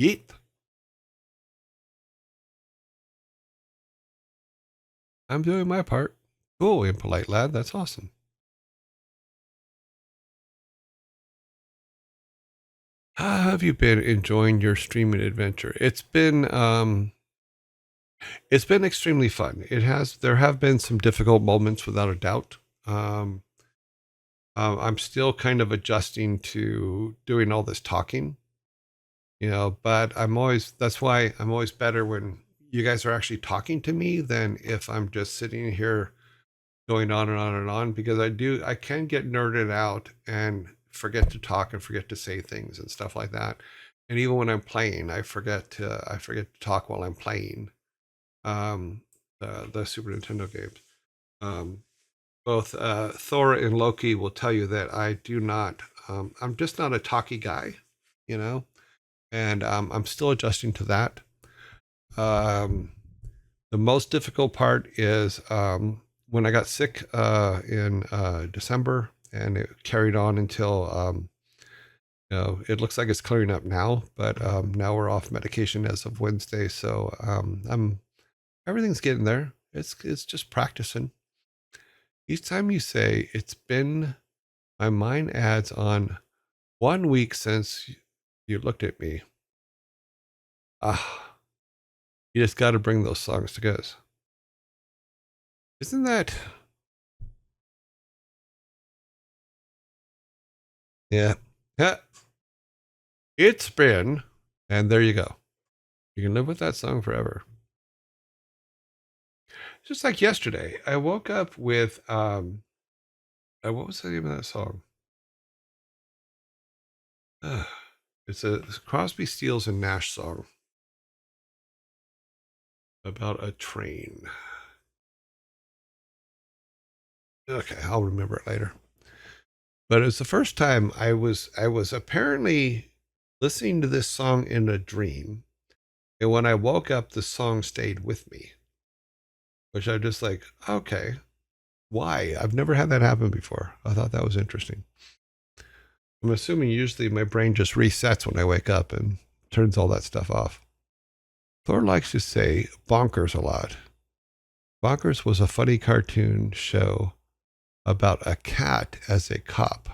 Yeet. I'm doing my part. Cool, impolite lad. That's awesome. How have you been enjoying your streaming adventure? It's been extremely fun. There have been some difficult moments without a doubt. I'm still kind of adjusting to doing all this talking, but that's why I'm always better when you guys are actually talking to me than if I'm just sitting here going on and on and on, because I can get nerded out and forget to talk and forget to say things and stuff like that. And even when I'm playing, I forget to talk while I'm playing the Super Nintendo games. Both Thor and Loki will tell you that I do not. I'm just not a talky guy, and I'm still adjusting to that. The most difficult part is when I got sick in December, and it carried on until it looks like it's clearing up now, but now we're off medication as of Wednesday, so everything's getting there. It's just practicing. Each time you say it's been, my mind adds on 1 week since you looked at me. You just got to bring those songs together. Isn't that? Yeah. It's been, and there you go. You can live with that song forever. Just like yesterday, I woke up with what was the name of that song? It's a Crosby, Stills and Nash song about a train. Okay, I'll remember it later. But it was the first time I was apparently listening to this song in a dream, and when I woke up, the song stayed with me, which I just like, okay, why? I've never had that happen before. I thought that was interesting. I'm assuming usually my brain just resets when I wake up and turns all that stuff off. Thor likes to say bonkers a lot. Bonkers was a funny cartoon show about a cat as a cop.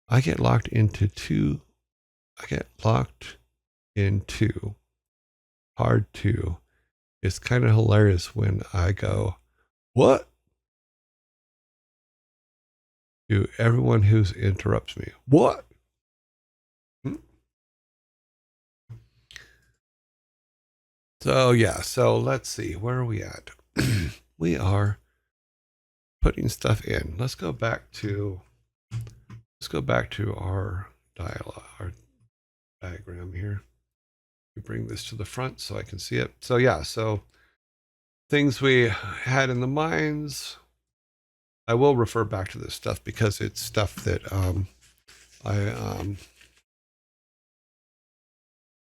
I get locked into hard to. It's kind of hilarious when I go, what? To everyone who interrupts me. What? So yeah, so let's see, where are we at? We are putting stuff in. Let's go back to our diagram here. We bring this to the front so I can see it. So yeah, so things we had in the minds. I will refer back to this stuff because it's stuff that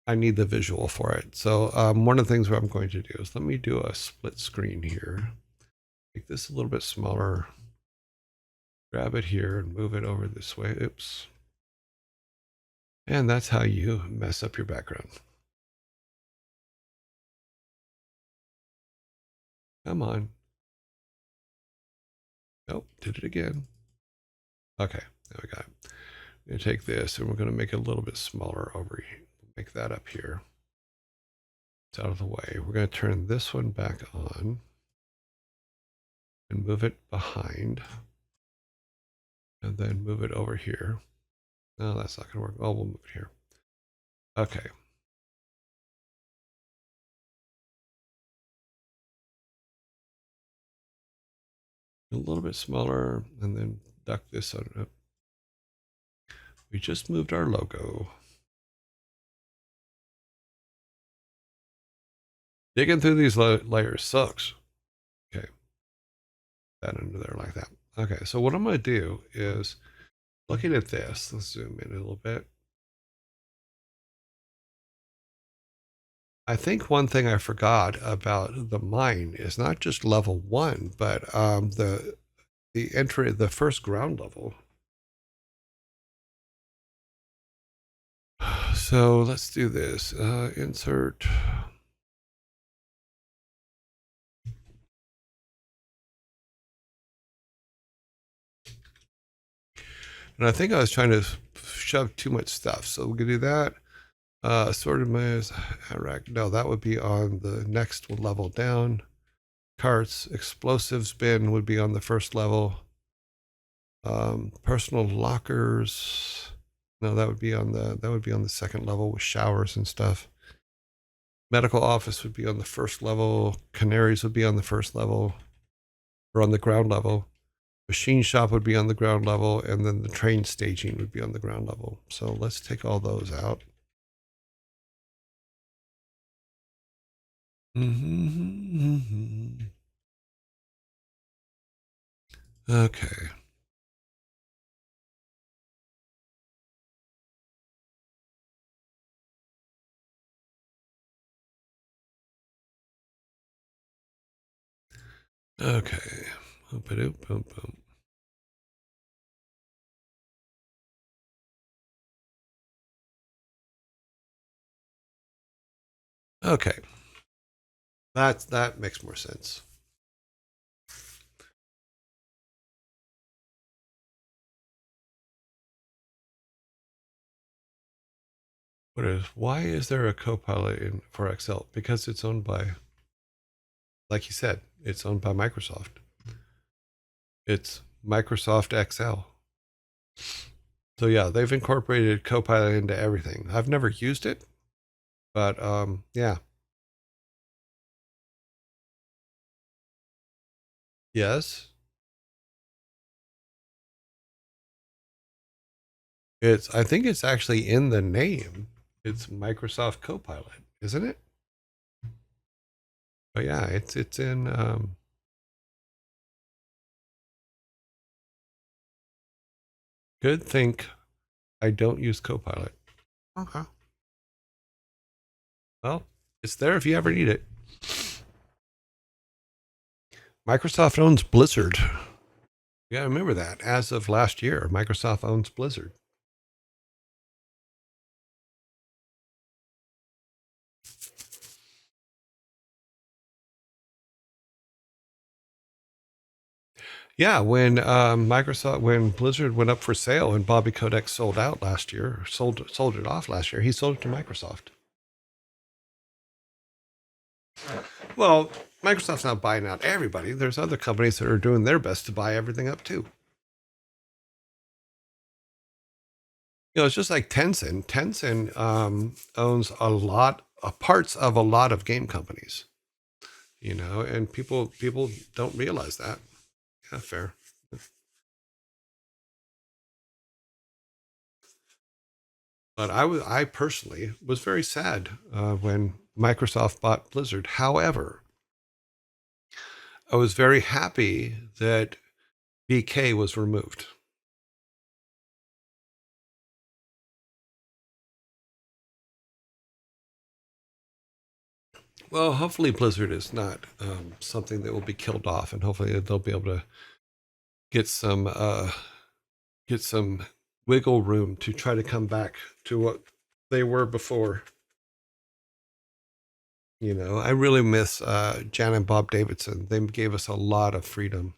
I need the visual for it. So one of the things what I'm going to do is let me do a split screen here. Make this a little bit smaller. Grab it here and move it over this way. Oops. And that's how you mess up your background. Come on. Nope, did it again. Okay, there we got it. I'm going to take this and we're going to make it a little bit smaller over here. Make that up here. It's out of the way. We're going to turn this one back on and move it behind. And then move it over here. No, that's not going to work. Oh, we'll move it here. Okay. A little bit smaller and then duck this on up. We just moved our logo. Digging through these layers sucks. Okay. That under there like that. Okay, so what I'm going to do is, looking at this, let's zoom in a little bit. I think one thing I forgot about the mine is not just level 1, but the entry, the first ground level. So let's do this. Insert. And I think I was trying to shove too much stuff. So we can do that. Sorted maze, rack. No, that would be on the next level down. Carts, explosives bin would be on the first level. Personal lockers. No, that would be on the second level with showers and stuff. Medical office would be on the first level. Canaries would be on the first level, or on the ground level. Machine shop would be on the ground level, and then the train staging would be on the ground level. So let's take all those out. Okay. Okay. Boom, boom, boom. Okay. That makes more sense. Why is there a Copilot for Excel? Because it's owned by, like you said, it's owned by Microsoft. It's Microsoft Excel. So yeah, they've incorporated Copilot into everything. I've never used it, but yeah. Yes. I think it's actually in the name. It's Microsoft Copilot, isn't it? But yeah, it's in good think I don't use Copilot. Okay. Well, it's there if you ever need it. Microsoft owns Blizzard. You gotta remember that. As of last year, Microsoft owns Blizzard. Yeah, when when Blizzard went up for sale and Bobby Kotick sold out last year, sold it off last year, he sold it to Microsoft. Well, Microsoft's not buying out everybody. There's other companies that are doing their best to buy everything up too. You know, it's just like Tencent. Tencent owns a lot of parts of a lot of game companies. You know, and people don't realize that. Yeah, fair. But I personally was very sad when Microsoft bought Blizzard. However, I was very happy that BK was removed. Well, hopefully Blizzard is not something that will be killed off, and hopefully they'll be able to get some wiggle room to try to come back to what they were before. You know, I really miss Jan and Bob Davidson. They gave us a lot of freedom.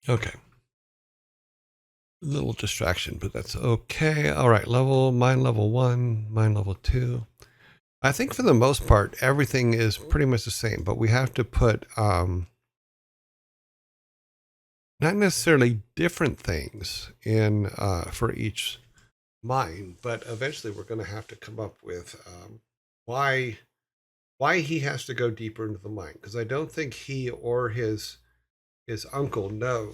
Okay. Little distraction, but that's okay. All right, mine level 1, mine level 2. I think for the most part, everything is pretty much the same, but we have to put not necessarily different things in for each mine, but eventually we're going to have to come up with why he has to go deeper into the mine, because I don't think he or his uncle know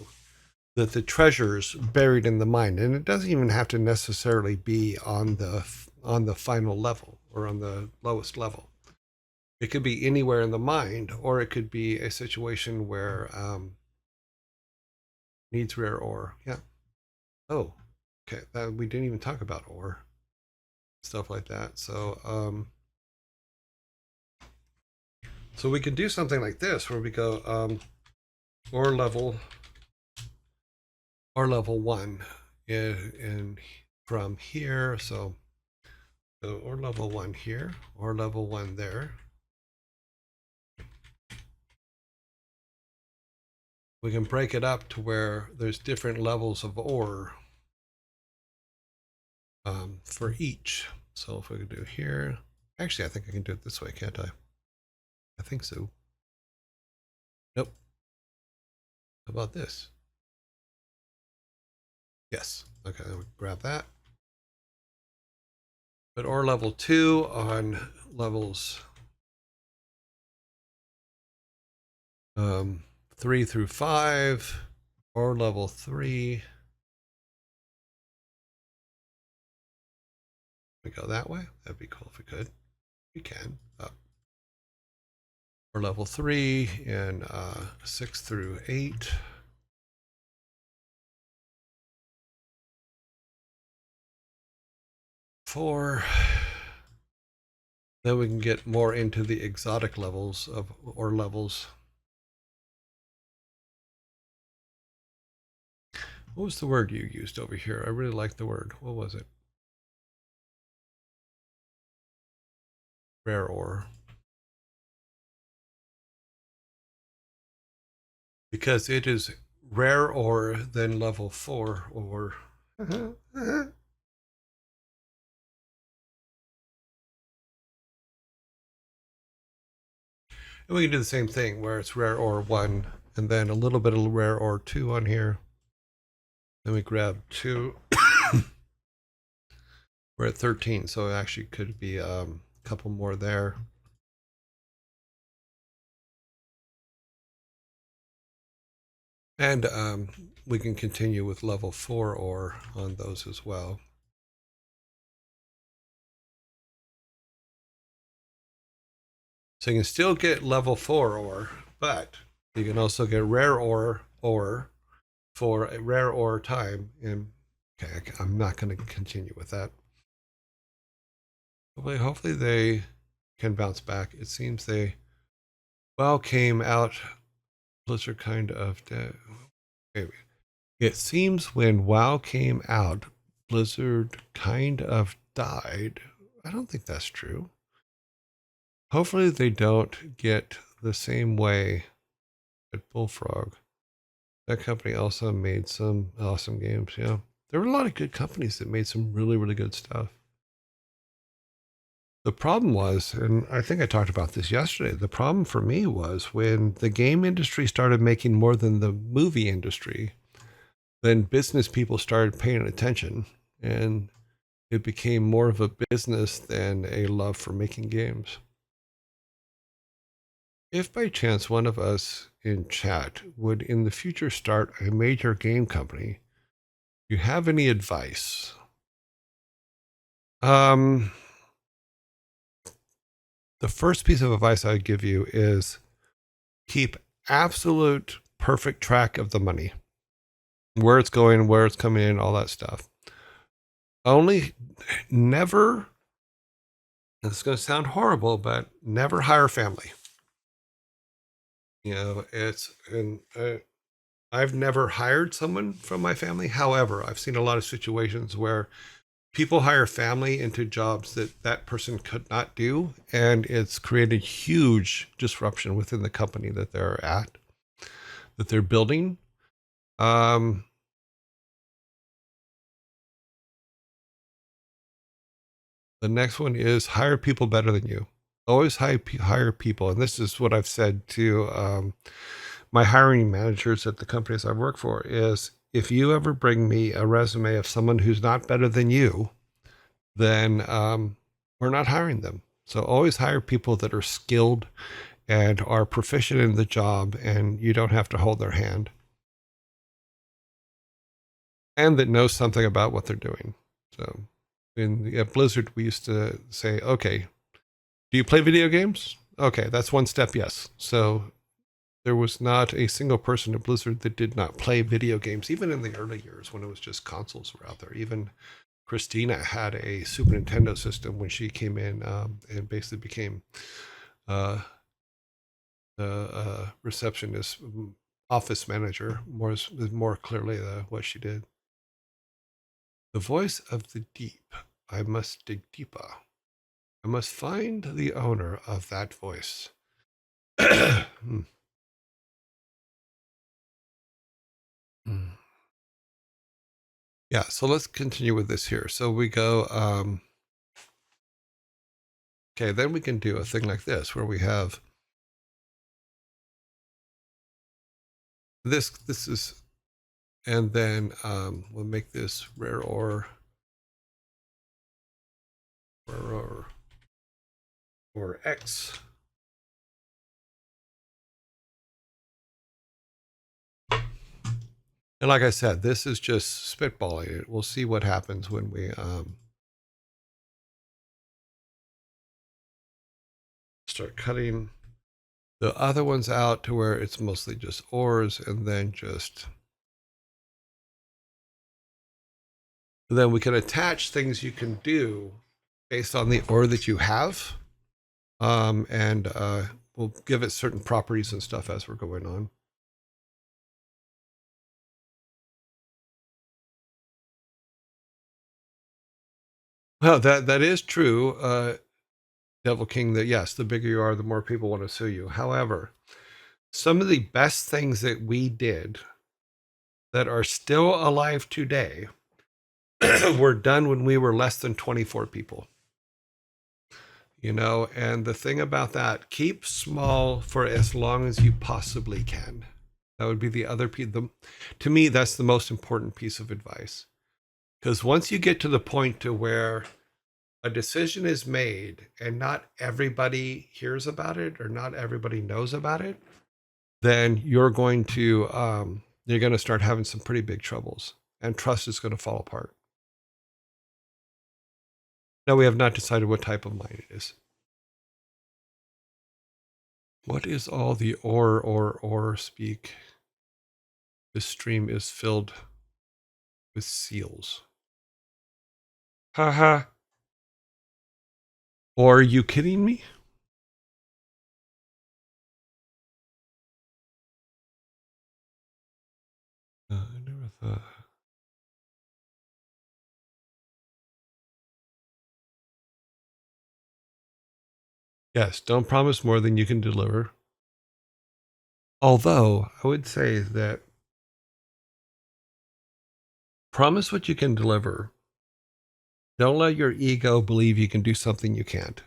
that the treasure's buried in the mine, and it doesn't even have to necessarily be on the final level or on the lowest level. It could be anywhere in the mine, or it could be a situation where needs rare ore. Yeah. Oh, okay. We didn't even talk about ore, stuff like that. So so we can do something like this where we go ore level 1 in from here. So ore level 1 here, ore level 1 there. We can break it up to where there's different levels of ore for each. So if we could do here, actually, I think I can do it this way, can't I? I think so. Nope. How about this? Yes. Okay, we grab that. But ore level 2 on levels 3 through 5, ore level 3. We go that way. That'd be cool if we could. We can. Ore level 3 and 6 through 8. Four. Then we can get more into the exotic levels of ore levels. What was the word you used over here? I really like the word. What was it? Rare ore. Because it is rare ore than level 4 ore. And we can do the same thing where it's rare ore 1 and then a little bit of rare ore 2 on here. Then we grab 2. We're at 13, so it actually could be a couple more there. And we can continue with level 4 ore on those as well. So you can still get level 4 ore, but you can also get rare ore for a rare ore time. And okay, I'm not going to continue with that. Hopefully they can bounce back. It seems they came out. Blizzard kind of. It seems when WoW came out, Blizzard kind of died. I don't think that's true. Hopefully they don't get the same way at Bullfrog. That company also made some awesome games. Yeah, there were a lot of good companies that made some really, really good stuff. The problem was, and I think I talked about this yesterday, the problem for me was when the game industry started making more than the movie industry, then business people started paying attention and it became more of a business than a love for making games. If by chance one of us in chat would in the future start a major game company, do you have any advice? Um, the first piece of advice I would give you is keep absolute perfect track of the money, where it's going, where it's coming in, all that stuff. Only never, it's going to sound horrible, but never hire family. You know, I've never hired someone from my family. However, I've seen a lot of situations where people hire family into jobs that that person could not do, and it's created huge disruption within the company that they're at, that they're building. Um, the next one is hire people better than you. Always hire people, and this is what I've said to my hiring managers at the companies I work for: is if you ever bring me a resume of someone who's not better than you, then we're not hiring them. So always hire people that are skilled and are proficient in the job, and you don't have to hold their hand, and that knows something about what they're doing. So at Blizzard, we used to say, okay, do you play video games? Okay, that's one step, yes. So there was not a single person at Blizzard that did not play video games, even in the early years when it was just consoles were out there. Even Christina had a Super Nintendo system when she came in, and basically became uh, the receptionist, office manager, more clearly what she did. The voice of the deep. I must dig deeper. I must find the owner of that voice. Hmm. Hmm. Yeah, so let's continue with this here. So we go, okay, then we can do a thing like this where we have this is, and then we'll make this rare or X. And like I said, this is just spitballing it. We'll see what happens when we start cutting the other ones out to where it's mostly just ores, and then we can attach things you can do based on the ore that you have. And we'll give it certain properties and stuff as we're going on. Well, that is true, Devil King. That yes, the bigger you are, the more people want to sue you. However, some of the best things that we did that are still alive today were done when we were less than 24 people. You know, and the thing about that, keep small for as long as you possibly can. That would be the other piece. To me, that's the most important piece of advice. Because once you get to the point to where a decision is made and not everybody hears about it or not everybody knows about it, then you're going to start having some pretty big troubles, and trust is going to fall apart. Now, we have not decided what type of mine it is. What is all the or speak? This stream is filled with seals. Haha. Or are you kidding me? I never thought. Yes, don't promise more than you can deliver. Although I would say that promise what you can deliver. Don't let your ego believe you can do something you can't.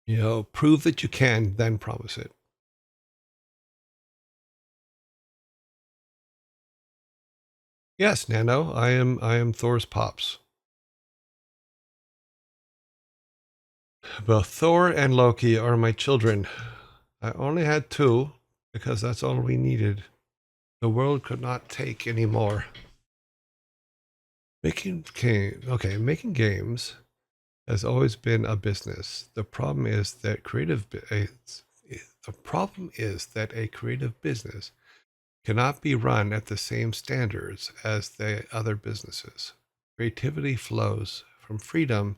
You know, prove that you can, then promise it. Yes, Nano, I am Thor's pops. Both Thor and Loki are my children. I only had two because that's all we needed. The world could not take any more. Making games has always been a business. The problem is that a creative business cannot be run at the same standards as the other businesses. Creativity flows from freedom.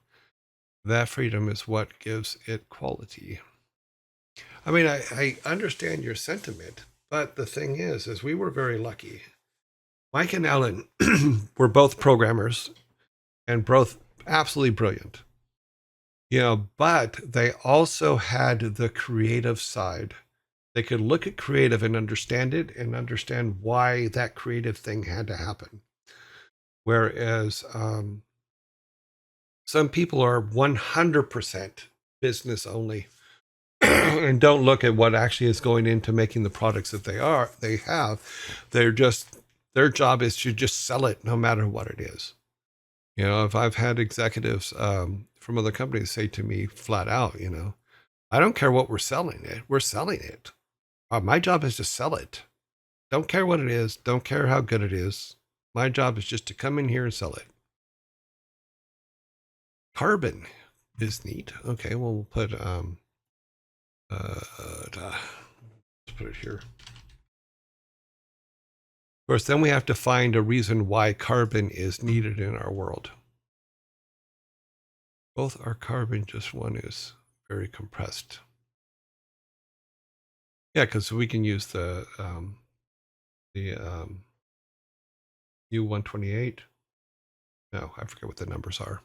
That freedom is what gives it quality. I mean, I understand your sentiment, but the thing is we were very lucky. Mike and Ellen were both programmers and both absolutely brilliant, but they also had the creative side. They could look at creative and understand it and understand why that creative thing had to happen. Whereas some people are 100% business only and don't look at what actually is going into making the products that they have. Their job is to just sell it no matter what it is. If I've had executives from other companies say to me flat out, I don't care what we're selling it. We're selling it. My job is to sell it. Don't care what it is. Don't care how good it is. My job is just to come in here and sell it. Carbon is neat. Okay, well, we'll put let's put it here. Of course, then we have to find a reason why carbon is needed in our world. Both are carbon, just one is very compressed. Yeah, because we can use the U128. No, I forget what the numbers are.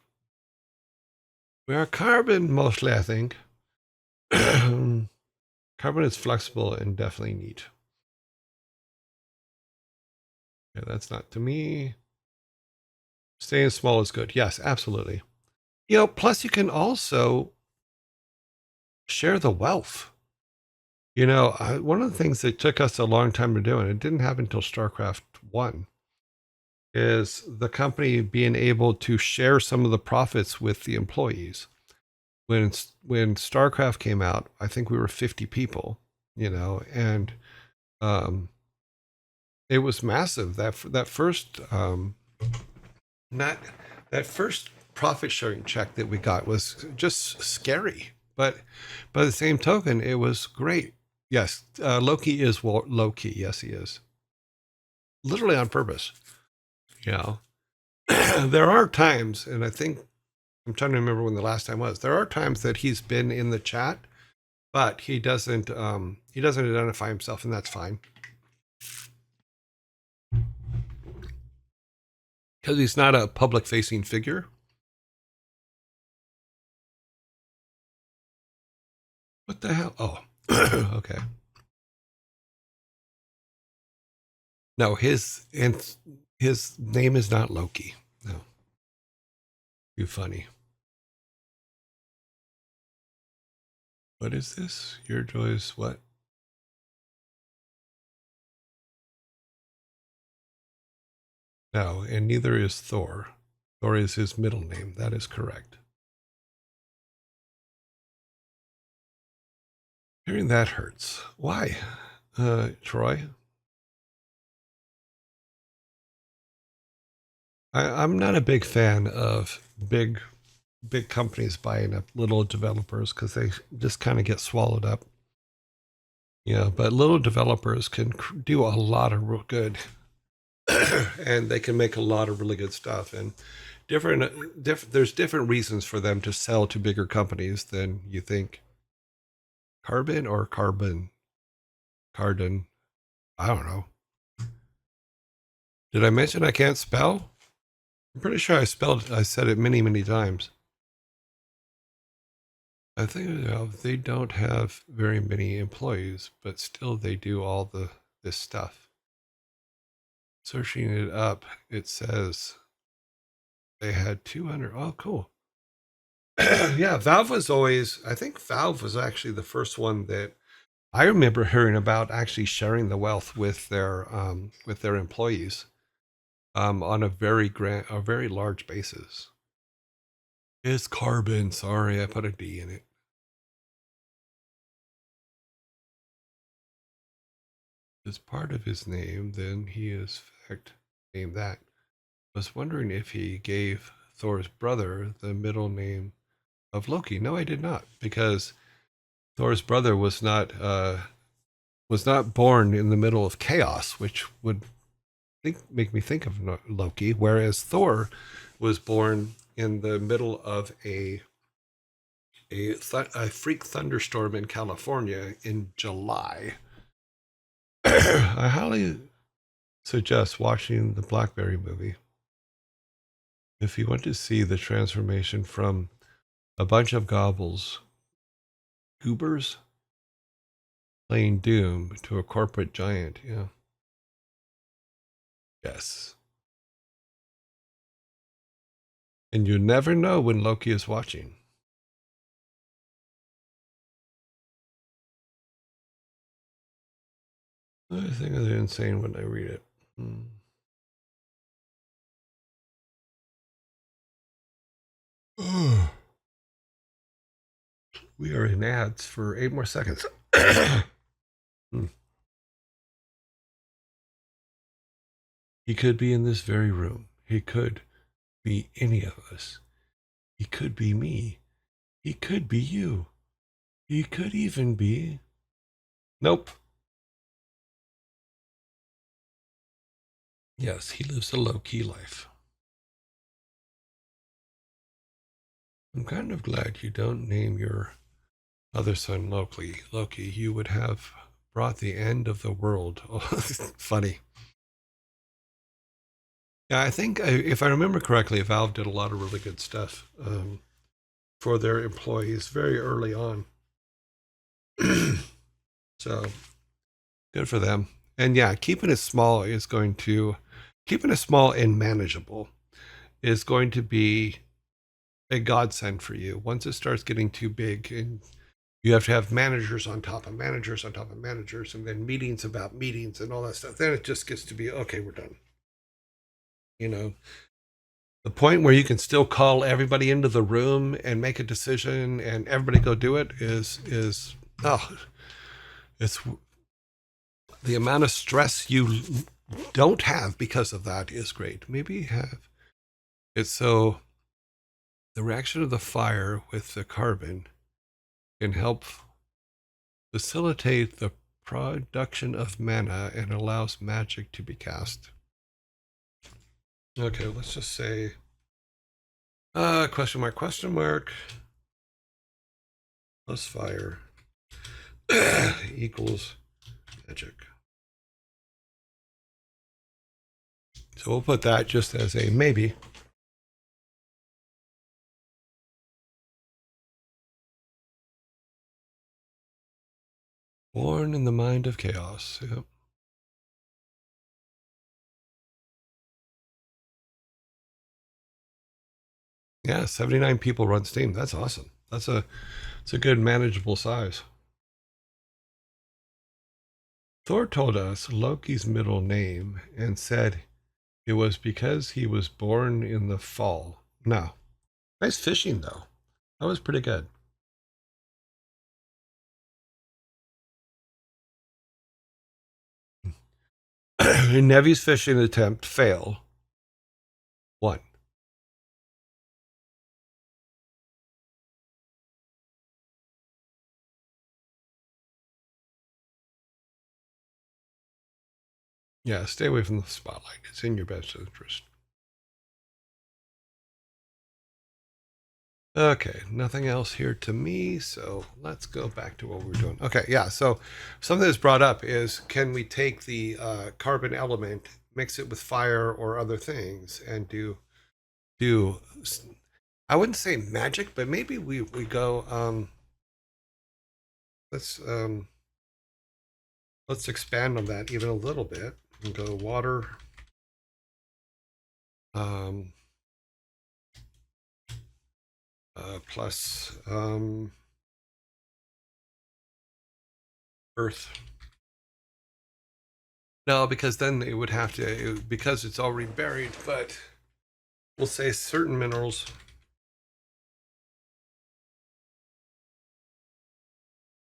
We are carbon mostly, I think. Carbon is flexible and definitely neat. Yeah, that's not to me. Staying small is good. Yes, absolutely. Plus you can also share the wealth. One of the things that took us a long time to do, and it didn't happen until StarCraft 1, is the company being able to share some of the profits with the employees. When StarCraft came out, I think we were 50 people, and it was massive. That first not that first profit sharing check that we got was just scary, but by the same token, it was great. Yes, Loki is low-key. Yes, he is. Literally on purpose. There are times, and I think I'm trying to remember when the last time was. There are times that he's been in the chat, but he doesn't identify himself, and that's fine. Because he's not a public-facing figure. What the hell? Oh, okay. No, his name is not Loki. No. Too funny. What is this? Your joys what? No, and neither is Thor. Thor is his middle name. That is correct. Hearing that hurts. Why? Troy? I'm not a big fan of big companies buying up little developers because they just kind of get swallowed up. But little developers can do a lot of real good and they can make a lot of really good stuff. And there's different reasons for them to sell to bigger companies than you think. Carbon or carbon? Cardon. I don't know. Did I mention I can't spell? I'm pretty sure I said it many, many times. I think they don't have very many employees, but still they do all this stuff. Searching it up, it says they had 200. Oh, cool. Yeah, Valve was I think Valve was actually the first one that I remember hearing about actually sharing the wealth with their employees on a very large basis. It's carbon. Sorry, I put a D in it. As part of his name, then he is fact named that. I was wondering if he gave Thor's brother the middle name of Loki. No, I did not, because Thor's brother was not born in the middle of chaos, which would make me think of Loki, whereas Thor was born in the middle of a freak thunderstorm in California in July. I highly suggest watching the Blackberry movie if you want to see the transformation from a bunch of goobers playing Doom to a corporate giant. Yeah. Yes. And you never know when Loki is watching. I think it's insane when I read it. We are in ads for 8 more seconds. He could be in this very room. He could be any of us. He could be me. He could be you. He could even be. Nope. Yes, he lives a low key life. I'm kind of glad you don't name your other son Loki. Loki, you would have brought the end of the world. Oh, funny. Yeah, I think if I remember correctly, Valve did a lot of really good stuff for their employees very early on. So good for them. And yeah, keeping it small and manageable is going to be a godsend for you. Once it starts getting too big and you have to have managers on top of managers on top of managers, and then meetings about meetings and all that stuff, then it just gets to be, okay, we're done. You know, the point where you can still call everybody into the room and make a decision and everybody go do it is it's the amount of stress you don't have because of that is great. Maybe you have it's so the reaction of the fire with the carbon can help facilitate the production of mana and allows magic to be cast. Okay, let's just say question mark plus fire equals magic. So we'll put that just as a maybe. Born in the mind of chaos. Yep. Yeah, 79 people run Steam. That's awesome. It's a good manageable size. Thor told us Loki's middle name and said it was because he was born in the fall. No. Nice fishing though. That was pretty good. Nevi's fishing attempt fail. 1. Yeah, stay away from the spotlight. It's in your best interest. Okay, nothing else here to me, so let's go back to what we were doing. Okay, yeah, so something that's brought up is can we take the carbon element, mix it with fire or other things, and do I wouldn't say magic, but maybe we go let's expand on that even a little bit and go water um plus earth. No, because then it would have to, because it's already buried, but we'll say certain minerals.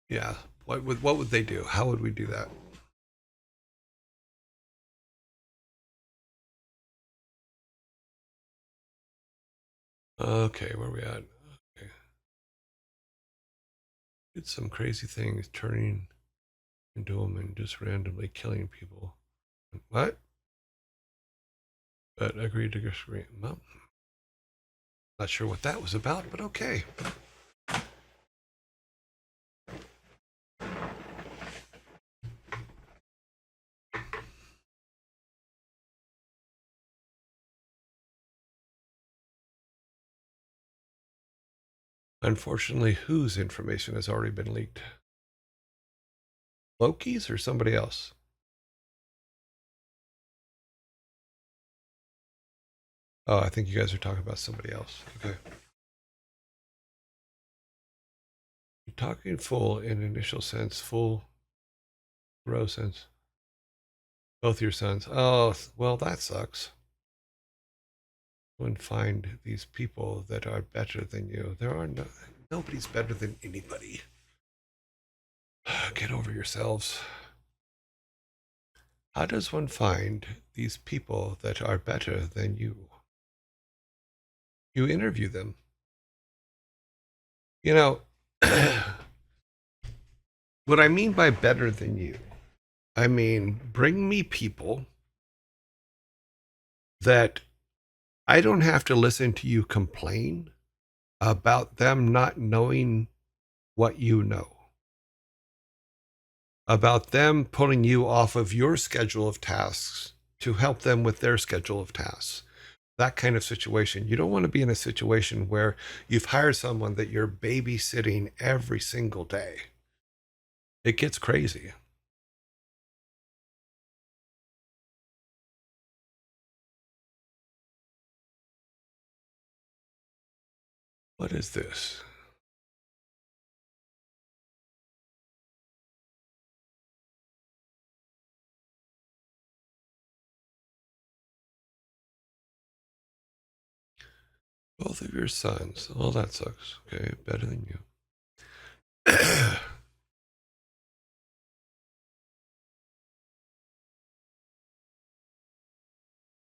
Yeah. What would they do? How would we do that? Okay, where are we at? Okay. did some crazy things, turning into a woman, just randomly killing people. What? But agreed to disagree. Well, not sure what that was about, but okay. Unfortunately, whose information has already been leaked? Loki's or somebody else? Oh, I think you guys are talking about somebody else. Okay. You're talking full in initial sense, full row sense. Both your sons. Oh, well, that sucks. And find these people that are better than you. There are nobody's better than anybody. Get over yourselves. How does one find these people that are better than you? You interview them. You know, what I mean by better than you, I mean bring me people that I don't have to listen to you complain about them not knowing what you know, about them pulling you off of your schedule of tasks to help them with their schedule of tasks. That kind of situation. You don't want to be in a situation where you've hired someone that you're babysitting every single day. It gets crazy. What is this? Both of your sons. Oh, that sucks. Okay, better than you.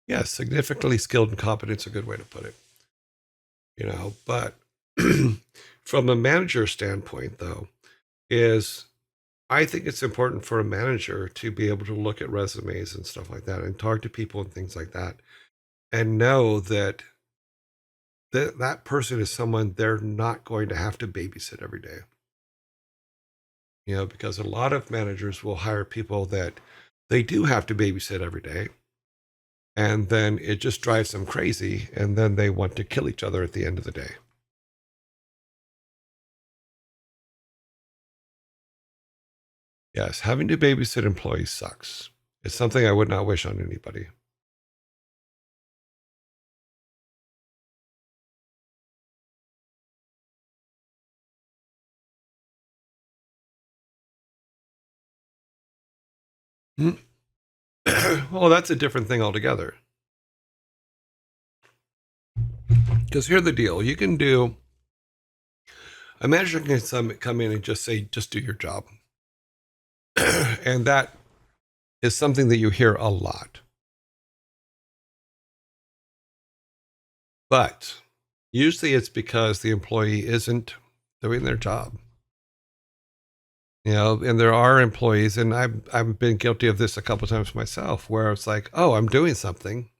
Yes, significantly skilled and competent is a good way to put it. You know, but from a manager standpoint, though, is I think it's important for a manager to be able to look at resumes and stuff like that and talk to people and things like that and know that that person is someone they're not going to have to babysit every day. You know, because a lot of managers will hire people that they do have to babysit every day. And then it just drives them crazy. And then they want to kill each other at the end of the day. Yes, having to babysit employees sucks. It's something I would not wish on anybody. Well, that's a different thing altogether. Because here's the deal: you can do a manager can come in and just say, "Just do your job," and that is something that you hear a lot. But usually, it's because the employee isn't doing their job. You know, and there are employees, and I've been guilty of this a couple times myself, where it's like, "Oh, I'm doing something,"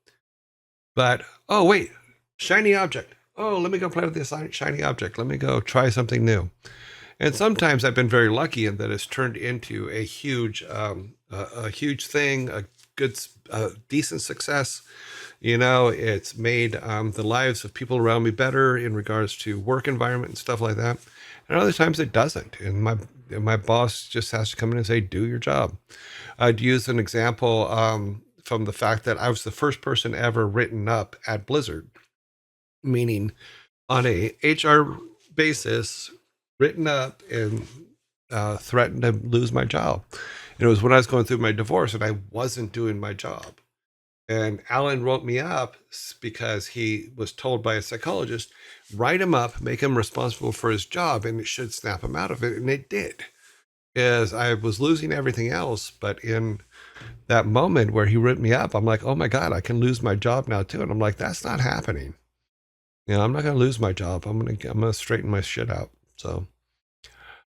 but oh wait, shiny object. Oh, let me go play with this shiny object. Let me go try something new. And sometimes I've been very lucky in that it's turned into a huge thing, a good, decent success. You know, it's made the lives of people around me better in regards to work environment and stuff like that. And other times it doesn't. And my boss just has to come in and say, "Do your job." I'd use an example from the fact that I was the first person ever written up at Blizzard, meaning on a HR basis, written up and threatened to lose my job. And it was when I was going through my divorce and I wasn't doing my job. And Alan wrote me up because he was told by a psychologist, write him up, make him responsible for his job, and it should snap him out of it. And it did. As I was losing everything else, but in that moment where he wrote me up, I'm like, oh my God, I can lose my job now too. And I'm like, that's not happening. You know, I'm not going to lose my job. I'm going to straighten my shit out. So,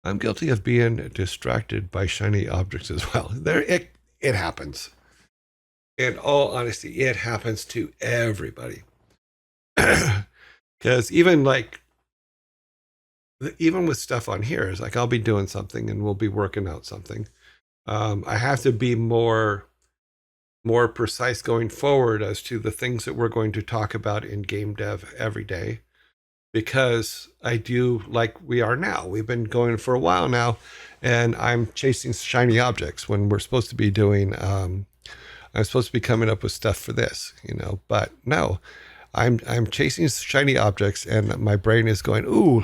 I'm guilty of being distracted by shiny objects as well. It happens. In all honesty, it happens to everybody. Because even with stuff on here, it's like I'll be doing something and we'll be working out something. I have to be more precise going forward as to the things that we're going to talk about in game dev every day, because I do, like we are now. We've been going for a while now, and I'm chasing shiny objects when we're supposed to be doing. I'm supposed to be coming up with stuff for this, but no, I'm chasing shiny objects, and my brain is going, ooh,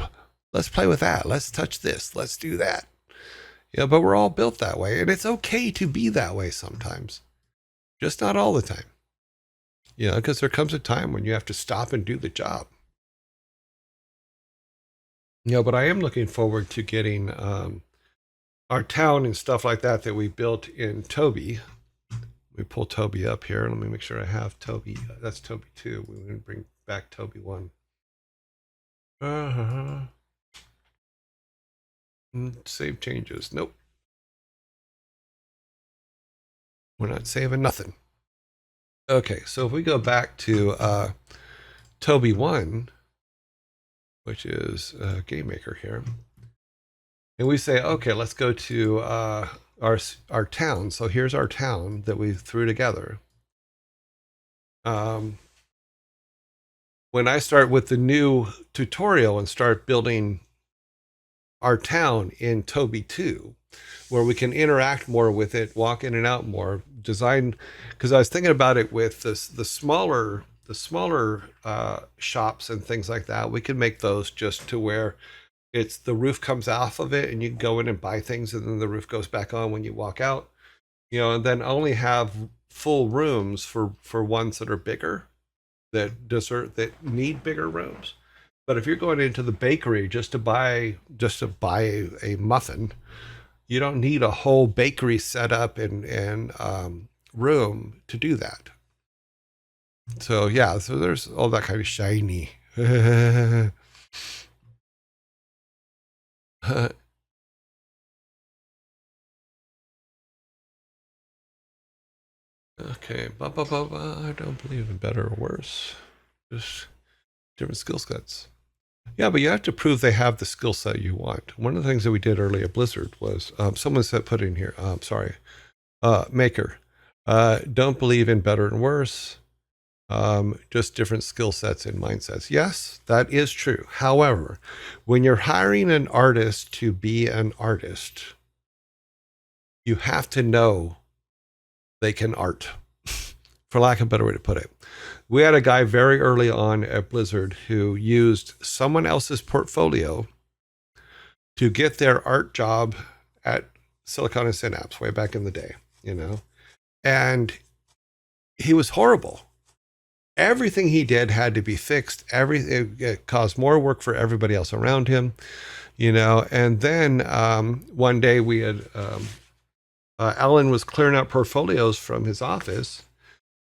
let's play with that. Let's touch this. Let's do that. But we're all built that way, and it's okay to be that way sometimes. Just not all the time. Because there comes a time when you have to stop and do the job. But I am looking forward to getting our town and stuff like that we built in Toby. We pull Toby up here. Let me make sure I have Toby. That's Toby 2. We're going to bring back Toby 1. Save changes. Nope. We're not saving nothing. Okay, so if we go back to Toby 1, which is Game Maker here, and we say, okay, let's go to our town. So here's our town that we threw together. When I start with the new tutorial and start building our town in Toby 2, where we can interact more with it, walk in and out more, design, because I was thinking about it with the smaller shops and things like that. We could make those just to where it's the roof comes off of it and you can go in and buy things, and then the roof goes back on when you walk out, and then only have full rooms for ones that are bigger, that need bigger rooms. But if you're going into the bakery just to buy a muffin, you don't need a whole bakery setup and room to do that. So yeah, so there's all that kind of shiny. Okay, I don't believe in better or worse, just different skill sets. Yeah, but you have to prove they have the skill set you want. One of the things that we did early at Blizzard was someone put in here. Sorry, Maker. Don't believe in better and worse. Just different skill sets and mindsets. Yes, that is true. However, when you're hiring an artist to be an artist, you have to know they can art, for lack of a better way to put it. We had a guy very early on at Blizzard who used someone else's portfolio to get their art job at Silicon and Synapse way back in the day, and he was horrible. Everything he did had to be fixed. It caused more work for everybody else around him, and then one day we had, Alan was clearing out portfolios from his office,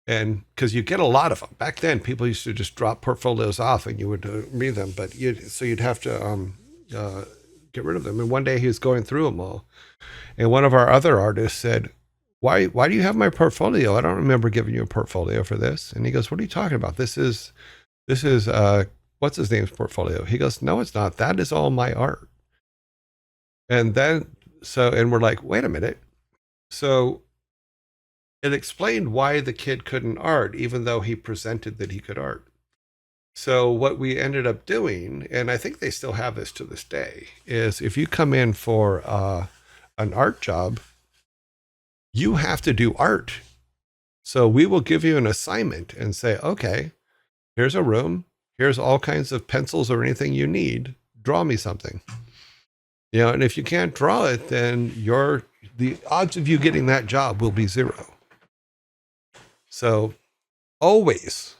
and because you get a lot of them. Back then, people used to just drop portfolios off and you would read them, but you'd have to get rid of them. And one day he was going through them all, and one of our other artists said, why do you have my portfolio? I don't remember giving you a portfolio for this. And he goes, what are you talking about? This is what's his name's portfolio? He goes, no, it's not. That is all my art. And then, and we're like, wait a minute. So it explained why the kid couldn't art, even though he presented that he could art. So what we ended up doing, and I think they still have this to this day, is if you come in for an art job, you have to do art. So we will give you an assignment and say, okay, here's a room. Here's all kinds of pencils or anything you need. Draw me something. And if you can't draw it, then the odds of you getting that job will be 0. So always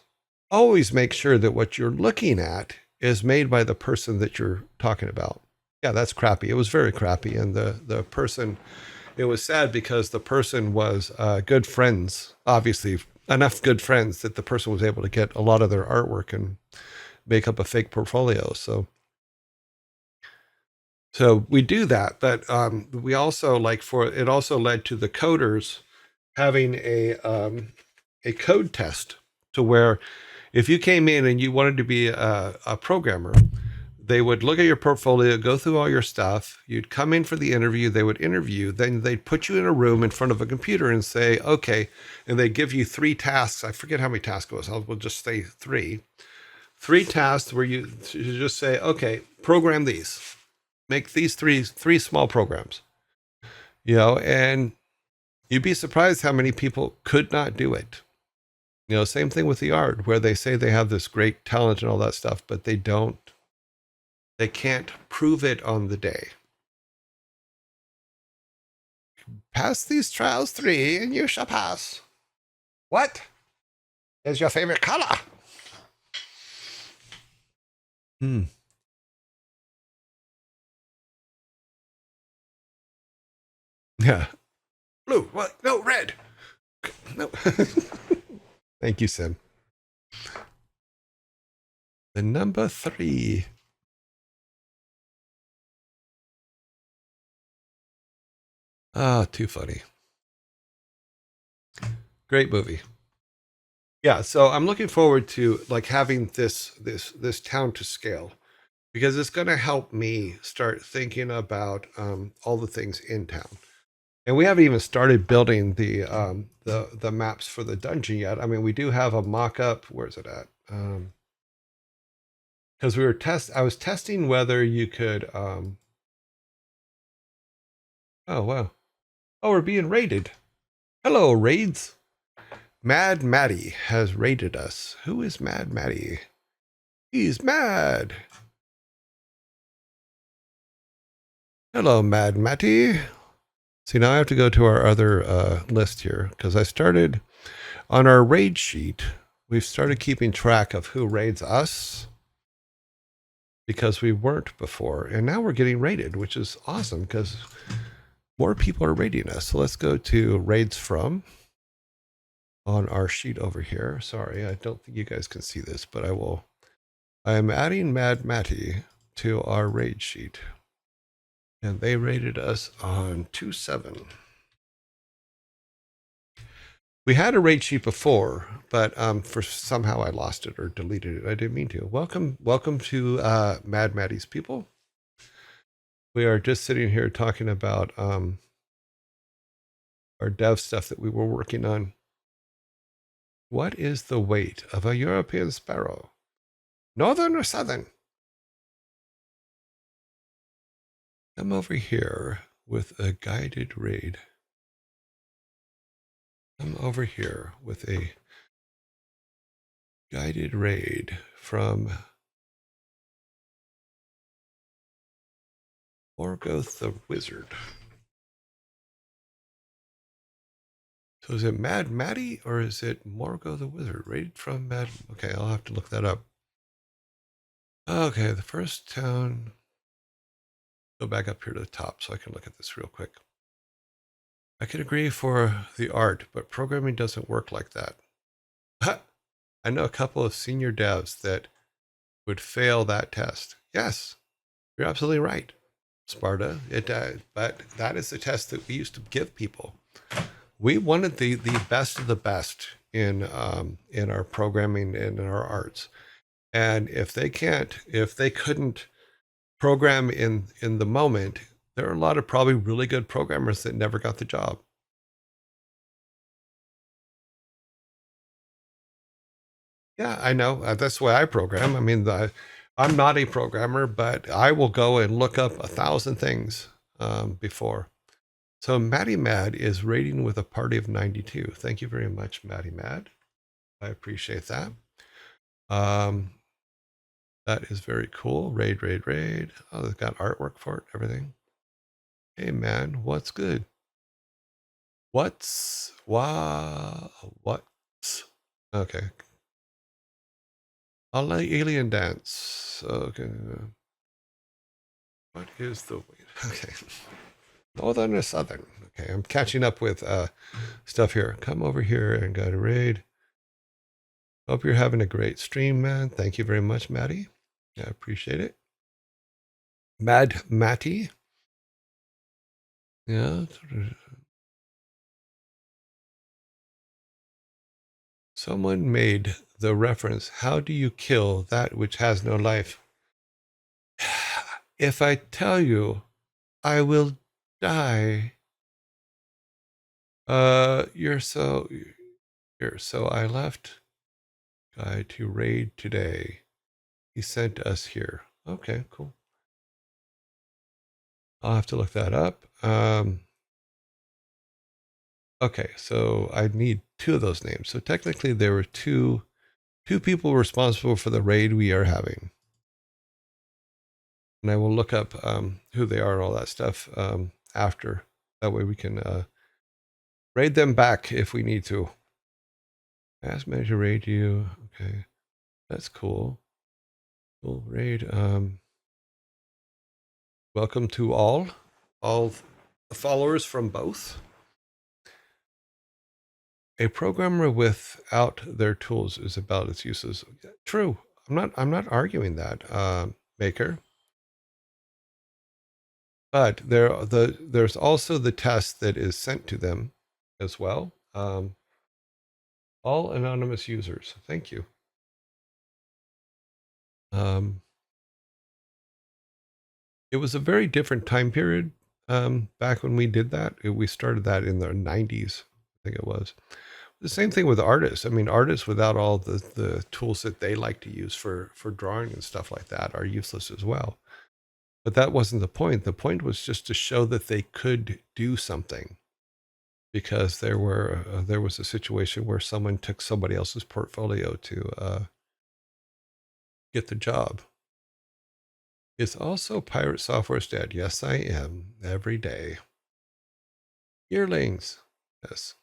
make sure that what you're looking at is made by the person that you're talking about. Yeah, that's crappy. It was very crappy. And the person, it was sad because the person was good friends, obviously enough good friends that the person was able to get a lot of their artwork and make up a fake portfolio. So So we do that, but we also it also led to the coders having a code test to where if you came in and you wanted to be a programmer, they would look at your portfolio, go through all your stuff. You'd come in for the interview. They would interview. Then they'd put you in a room in front of a computer and say, okay. And they give you 3 tasks. I forget how many tasks it was. We'll just say 3. 3 tasks where you just say, okay, program these. Make these three small programs. And you'd be surprised how many people could not do it. Same thing with the art, where they say they have this great talent and all that stuff, but they can't prove it on the day. Pass these trials 3 and you shall pass. What is your favorite color? Yeah. Blue. What? No, red. No. Thank you, Sim. The number 3. Ah, too funny. Great movie. Yeah, so I'm looking forward to having this town to scale, because it's going to help me start thinking about all the things in town. And we haven't even started building the maps for the dungeon yet. I mean, we do have a mock-up. Where's it at? Because I was testing whether you could. Oh wow! Oh, we're being raided. Hello, raids. Mad Matty has raided us. Who is Mad Matty? He's mad. Hello, Mad Matty. See, now I have to go to our other list here, because I started on our raid sheet. We've started keeping track of who raids us, because we weren't before. And now we're getting raided, which is awesome, because more people are raiding us. So let's go to raids from on our sheet over here. Sorry, I don't think you guys can see this, but I will. I am adding Mad Matty to our raid sheet. And they rated us on 2-7. We had a raid sheet before, but for somehow I lost it or deleted it. I didn't mean to. Welcome to Mad Matty's people. We are just sitting here talking about our dev stuff that we were working on. What is the weight of a European sparrow? Northern or southern? Come over here with a guided raid. Come over here with a guided raid from Morgoth the Wizard. So is it Mad Matty or is it Morgoth the Wizard? Rated from Mad... Okay, I'll have to look that up. Okay, the first town... Go back up here to the top so I can look at this real quick. I can agree for the art, but programming doesn't work like that. I know a couple of senior devs that would fail that test. Yes, you're absolutely right, Sparta. But that is the test that we used to give people. We wanted the best of the best in our programming and in our arts. And if they couldn't program in the moment, there are a lot of probably really good programmers that never got the job. Yeah, I know. That's the way I program. I mean, I'm not a programmer, but I will go and look up 1,000 things before. So Maddie Mad is rating with a party of 92. Thank you very much, Maddie Mad. I appreciate that. That is very cool. Raid. Oh, they've got artwork for it, everything. Hey man, what's good? What's okay. I'll let alien dance. Okay. What is the weight? Okay. Northern or southern? Okay, I'm catching up with stuff here. Come over here and go to raid. Hope you're having a great stream, man. Thank you very much, Maddie. I appreciate it. Mad Matty. Yeah. Someone made the reference, how do you kill that which has no life? If I tell you, I will die. You're so here. So I left guy to raid today. He sent us here. Okay, cool. I'll have to look that up. Okay, so I need two of those names. So technically there were two people responsible for the raid we are having. And I will look up who they are and all that stuff after. That way we can raid them back if we need to. Ask me to raid you. Okay, that's cool. Cool raid. Welcome to all the followers from both. A programmer without their tools is about its uses. True. I'm not arguing that, Maker. But there's also the test that is sent to them as well. All anonymous users. Thank you. It was a very different time period back when we did that. We started that in the 90s, I think it was. The same thing with artists. I mean, artists without all the tools that they like to use for drawing and stuff like that are useless as well. But that wasn't the point. The point was just to show that they could do something, because there was a situation where someone took somebody else's portfolio to get the job. Is also Pirate Software's dead? Yes, I am. Every day. Yearlings. Yes.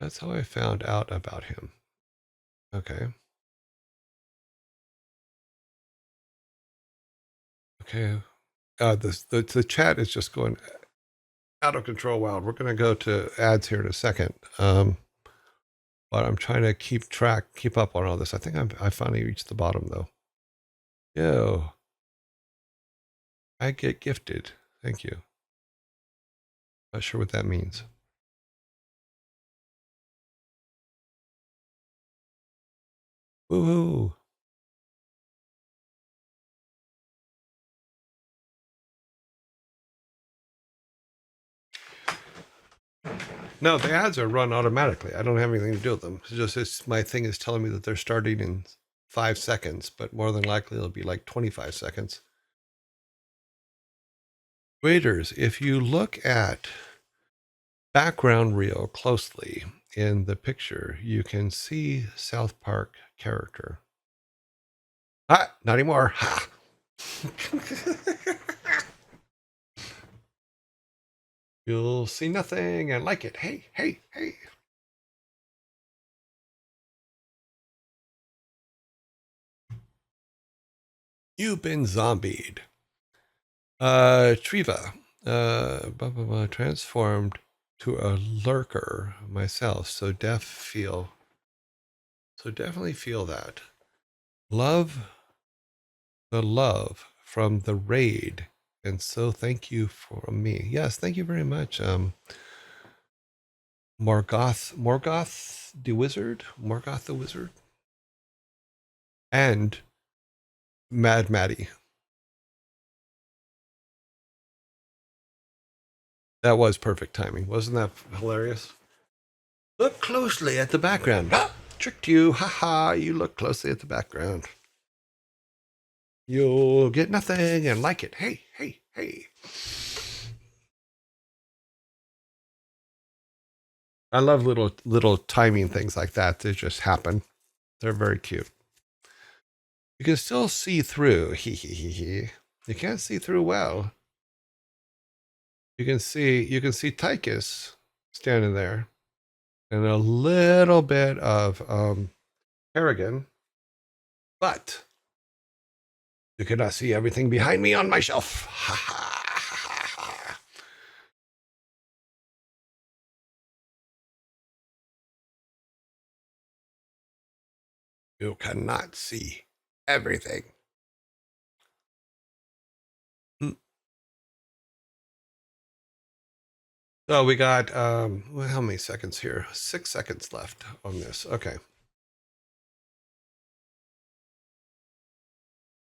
That's how I found out about him. Okay. Okay. The chat is just going out of control wild. We're going to go to ads here in a second. But I'm trying to keep up on all this. I think I finally reached the bottom though. Yo, I get gifted. Thank you. Not sure what that means. Woohoo. No, the ads are run automatically. I don't have anything to do with them. My thing is telling me that they're starting in 5 seconds, but more than likely it'll be like 25 seconds. Waiters, if you look at background real closely in the picture, you can see South Park character. Ah, not anymore. Ha. You'll see nothing and like it. Hey, hey, hey. You've been zombied. Triva, transformed to a lurker myself. So definitely feel that. Love the love from the raid. And so thank you from me. Yes, thank you very much. Morgoth the Wizard. And Mad Maddie. That was perfect timing. Wasn't that hilarious? Look closely at the background. Ah, tricked you. Haha, you look closely at the background. You'll get nothing and like it. Hey, hey, hey. I love little timing things like that. They just happen. They're very cute. You can still see through. He. You can't see through well. You can see Tychus standing there, and a little bit of Harrigan, but you cannot see everything behind me on my shelf. Ha ha. You cannot see everything. So we got, well, how many seconds here? 6 seconds left on this. Okay.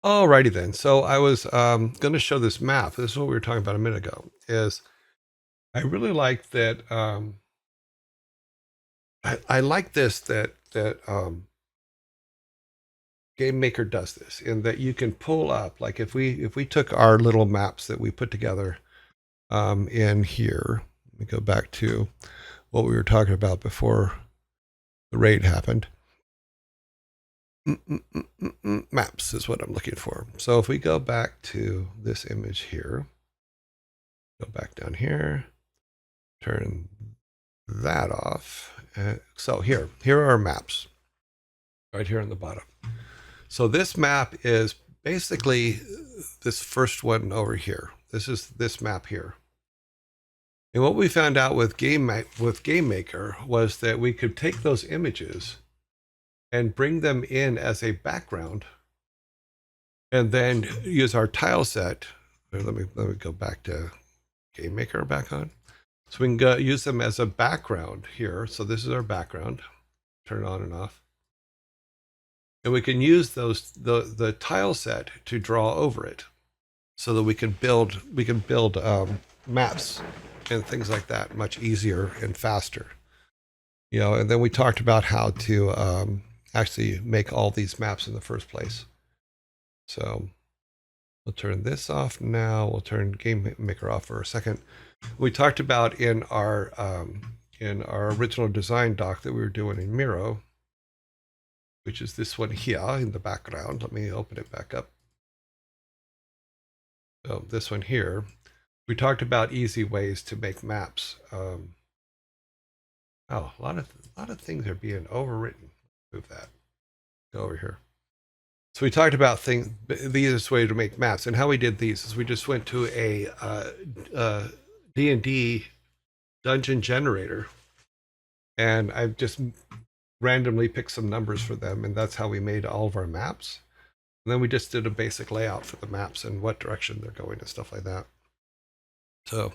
Alrighty then. So I was going to show this map. This is what we were talking about a minute ago. Is I really like that. I like this that Game Maker does this, in that you can pull up, like if we took our little maps that we put together in here. Let me go back to what we were talking about before the raid happened. Maps is what I'm looking for. So if we go back to this image here, go back down here, turn that off. So here are our maps right here on the bottom. So this map is basically this first one over here. This is this map here. And what we found out with Game Maker was that we could take those images and bring them in as a background, and then use our tile set. Let me go back to Game Maker back on. So we can go use them as a background here. So this is our background. Turn it on and off. And we can use the tile set to draw over it, so that we can build maps and things like that much easier and faster. You know, and then we talked about how to actually make all these maps in the first place. So we'll turn this off now. We'll turn Game Maker off for a second. We talked about in our original design doc that we were doing in Miro, which is this one here in the background. Let me open it back up. So this one here, we talked about easy ways to make maps. Oh, a lot of things are being overwritten. Move that. Go over here. So we talked about the easiest way to make maps, and how we did these is we just went to a D&D dungeon generator, and I just randomly picked some numbers for them, and that's how we made all of our maps. And then we just did a basic layout for the maps and what direction they're going and stuff like that. So,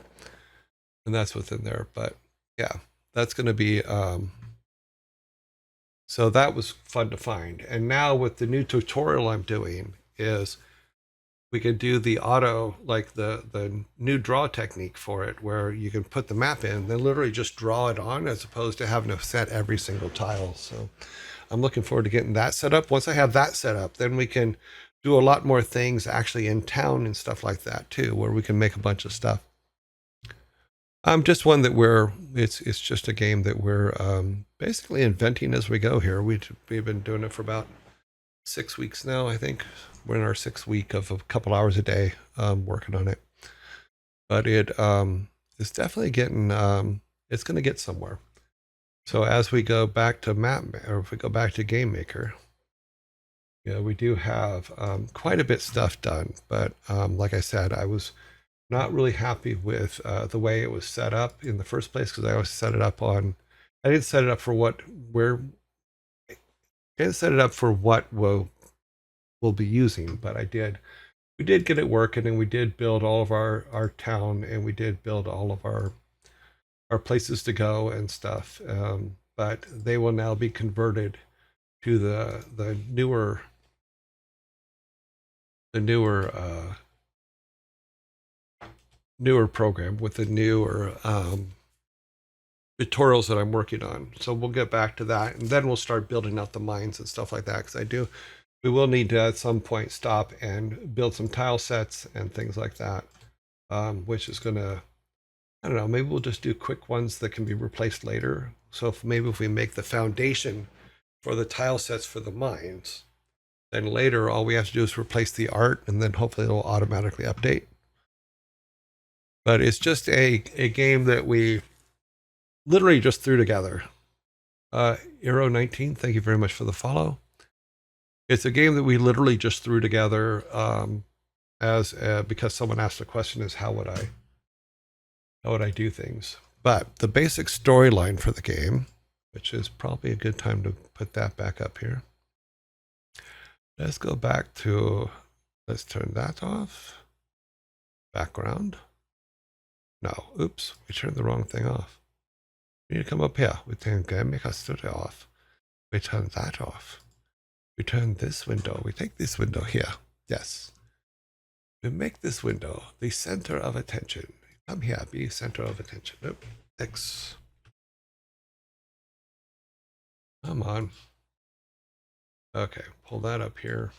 and that's within there. But yeah, that's going to be, so that was fun to find. And now with the new tutorial I'm doing is we can do the auto, like the new draw technique for it, where you can put the map in, then literally just draw it on, as opposed to having to set every single tile. So I'm looking forward to getting that set up. Once I have that set up, then we can do a lot more things actually in town and stuff like that too, where we can make a bunch of stuff. Just one that it's just a game that we're basically inventing as we go here. We've been doing it for about 6 weeks now, I think. We're in our 6th week of a couple hours a day working on it. But it's definitely getting, it's going to get somewhere. So as we go back to or if we go back to Game Maker, you know, we do have quite a bit stuff done. But like I said, I was not really happy with the way it was set up in the first place, because I always set it up on, I didn't set it up for what we'll be using, but we did get it working, and we did build all of our town, and we did build all of our places to go and stuff. But they will now be converted to the newer program with the newer tutorials that I'm working on. So we'll get back to that, and then we'll start building out the mines and stuff like that, because we will need to at some point stop and build some tile sets and things like that, which is gonna, I don't know, maybe we'll just do quick ones that can be replaced later. So maybe if we make the foundation for the tile sets for the mines, then later all we have to do is replace the art, and then hopefully it'll automatically update. But it's just a game that we literally just threw together. Eero19, thank you very much for the follow. It's a game that we literally just threw together because someone asked a question, is how would I do things? But the basic storyline for the game, which is probably a good time to put that back up here. Let's go back to, let's turn that off. Background. No, oops, we turned the wrong thing off. We need to come up here. We turn Game Maker Studio off. We turn that off. We turn this window. We take this window here. Yes. We make this window the center of attention. Come here, be center of attention. Nope. X. Come on. Okay, pull that up here.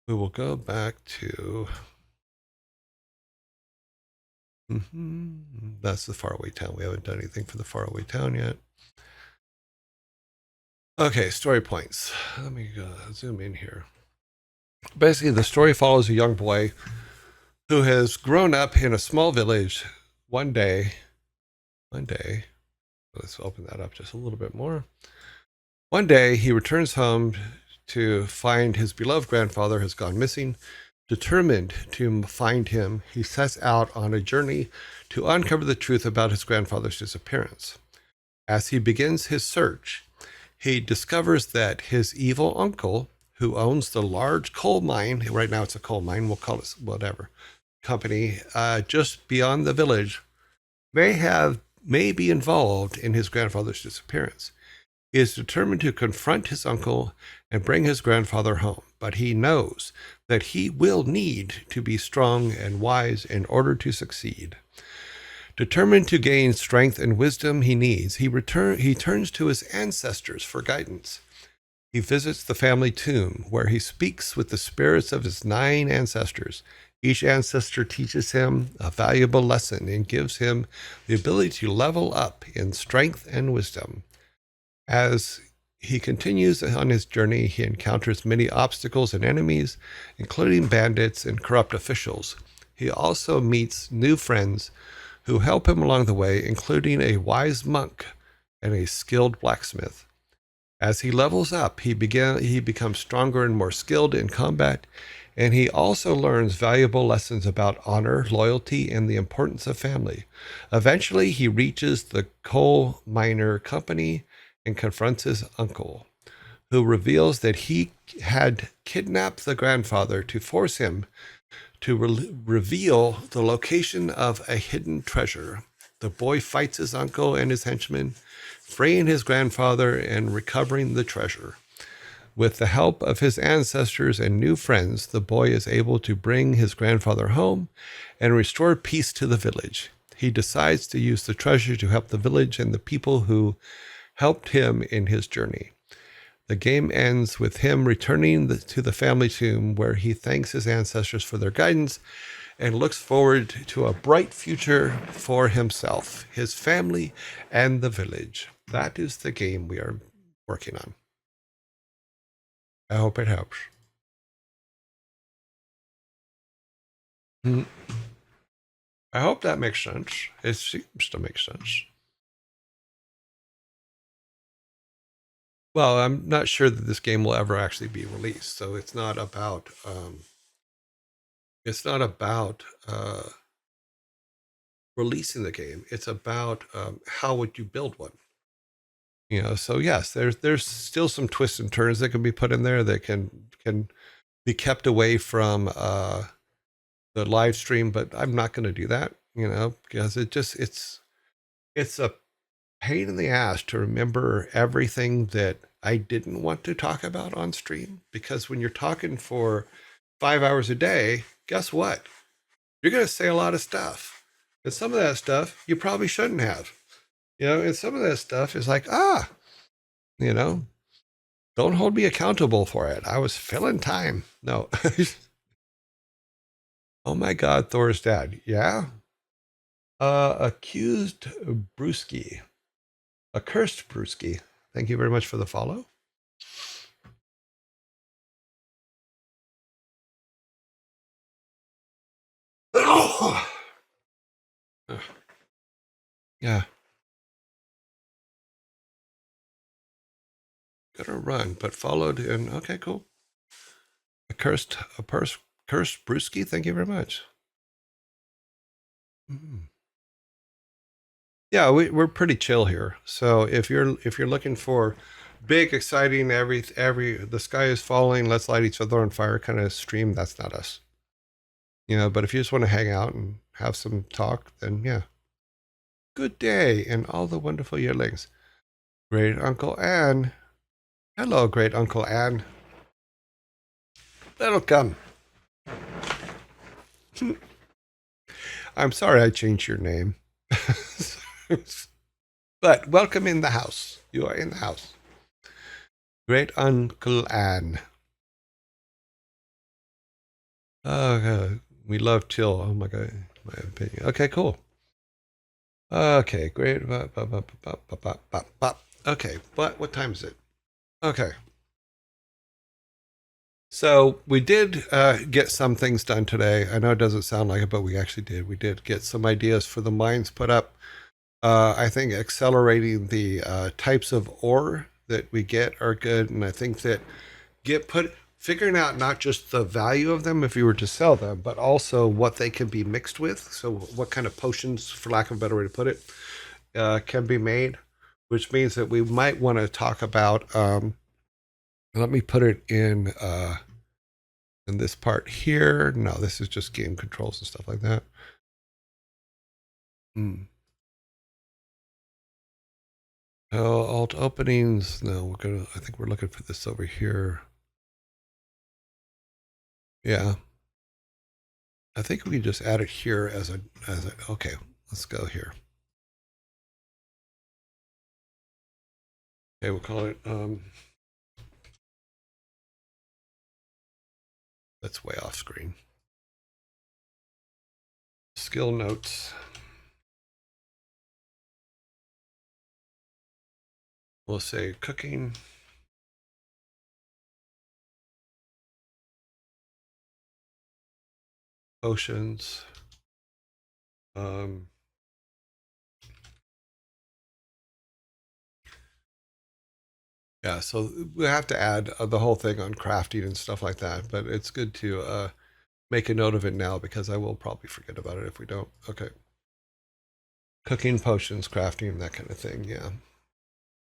We will go back to... That's the faraway town. We haven't done anything for the faraway town yet. Okay, story points. Let me zoom in here. Basically, the story follows a young boy who has grown up in a small village. One day, let's open that up just a little bit more. One day, he returns home to find his beloved grandfather has gone missing. Determined to find him, he sets out on a journey to uncover the truth about his grandfather's disappearance. As he begins his search, he discovers that his evil uncle, who owns the large coal mine, right now it's a coal mine, we'll call it whatever, company, just beyond the village, may be involved in his grandfather's disappearance. He is determined to confront his uncle and bring his grandfather home, but he knows that he will need to be strong and wise in order to succeed. Determined to gain strength and wisdom he needs, he turns to his ancestors for guidance. He visits the family tomb, where he speaks with the spirits of his 9 ancestors. Each ancestor teaches him a valuable lesson and gives him the ability to level up in strength and wisdom. As he continues on his journey, he encounters many obstacles and enemies, including bandits and corrupt officials. He also meets new friends who help him along the way, including a wise monk and a skilled blacksmith. As he levels up, he becomes stronger and more skilled in combat, and he also learns valuable lessons about honor, loyalty, and the importance of family. Eventually, he reaches the coal miner company and confronts his uncle, who reveals that he had kidnapped the grandfather to force him to reveal the location of a hidden treasure. The boy fights his uncle and his henchmen, freeing his grandfather and recovering the treasure. With the help of his ancestors and new friends, the boy is able to bring his grandfather home and restore peace to the village. He decides to use the treasure to help the village and the people who helped him in his journey. The game ends with him returning to the family tomb, where he thanks his ancestors for their guidance and looks forward to a bright future for himself, his family, and the village. That is the game we are working on. I hope it helps. I hope that makes sense. It seems to make sense. Well, I'm not sure that this game will ever actually be released, so it's not about releasing the game. It's about how would you build one. You know, so yes, there's still some twists and turns that can be put in there that can be kept away from the live stream, but I'm not going to do that, you know, because it's a pain in the ass to remember everything that I didn't want to talk about on stream, because when you're talking for 5 hours a day, guess what? You're going to say a lot of stuff. And some of that stuff you probably shouldn't have. You know, and some of that stuff is like, you know, don't hold me accountable for it. I was filling time. No. Oh my God, Thor's dad. Yeah. Accused Brewski. Accursed Brewski. Thank you very much for the follow. Yeah. Gotta run, but followed in. Okay, cool. Cursed Brewski. Thank you very much. Yeah, we're pretty chill here. So if you're looking for big, exciting, every the sky is falling, let's light each other on fire kind of stream, that's not us. You know, but if you just want to hang out and have some talk, then yeah. Good day and all the wonderful yearlings. Great Uncle Anne. Hello, Great Uncle Anne. Welcome. I'm sorry I changed your name. But welcome in the house. You are in the house. Great Uncle Anne. Oh, we love chill. Oh my God, my opinion. Okay, cool. Okay, great. Okay, what time is it? Okay. So we did get some things done today. I know it doesn't sound like it, but we actually did. We did get some ideas for the mines put up. I think accelerating the types of ore that we get are good, and I think that figuring out not just the value of them if you were to sell them, but also what they can be mixed with. So what kind of potions, for lack of a better way to put it, can be made, which means that we might want to talk about. Let me put it in this part here. No, this is just game controls and stuff like that. Alt openings. No, I think we're looking for this over here. Yeah. I think we can just add it here as a, okay, let's go here. Okay, we'll call it, that's way off screen. Skill notes. We'll say cooking. Potions. Yeah, so we have to add the whole thing on crafting and stuff like that, but it's good to make a note of it now because I will probably forget about it if we don't. Okay. Cooking, potions, crafting, that kind of thing. Yeah.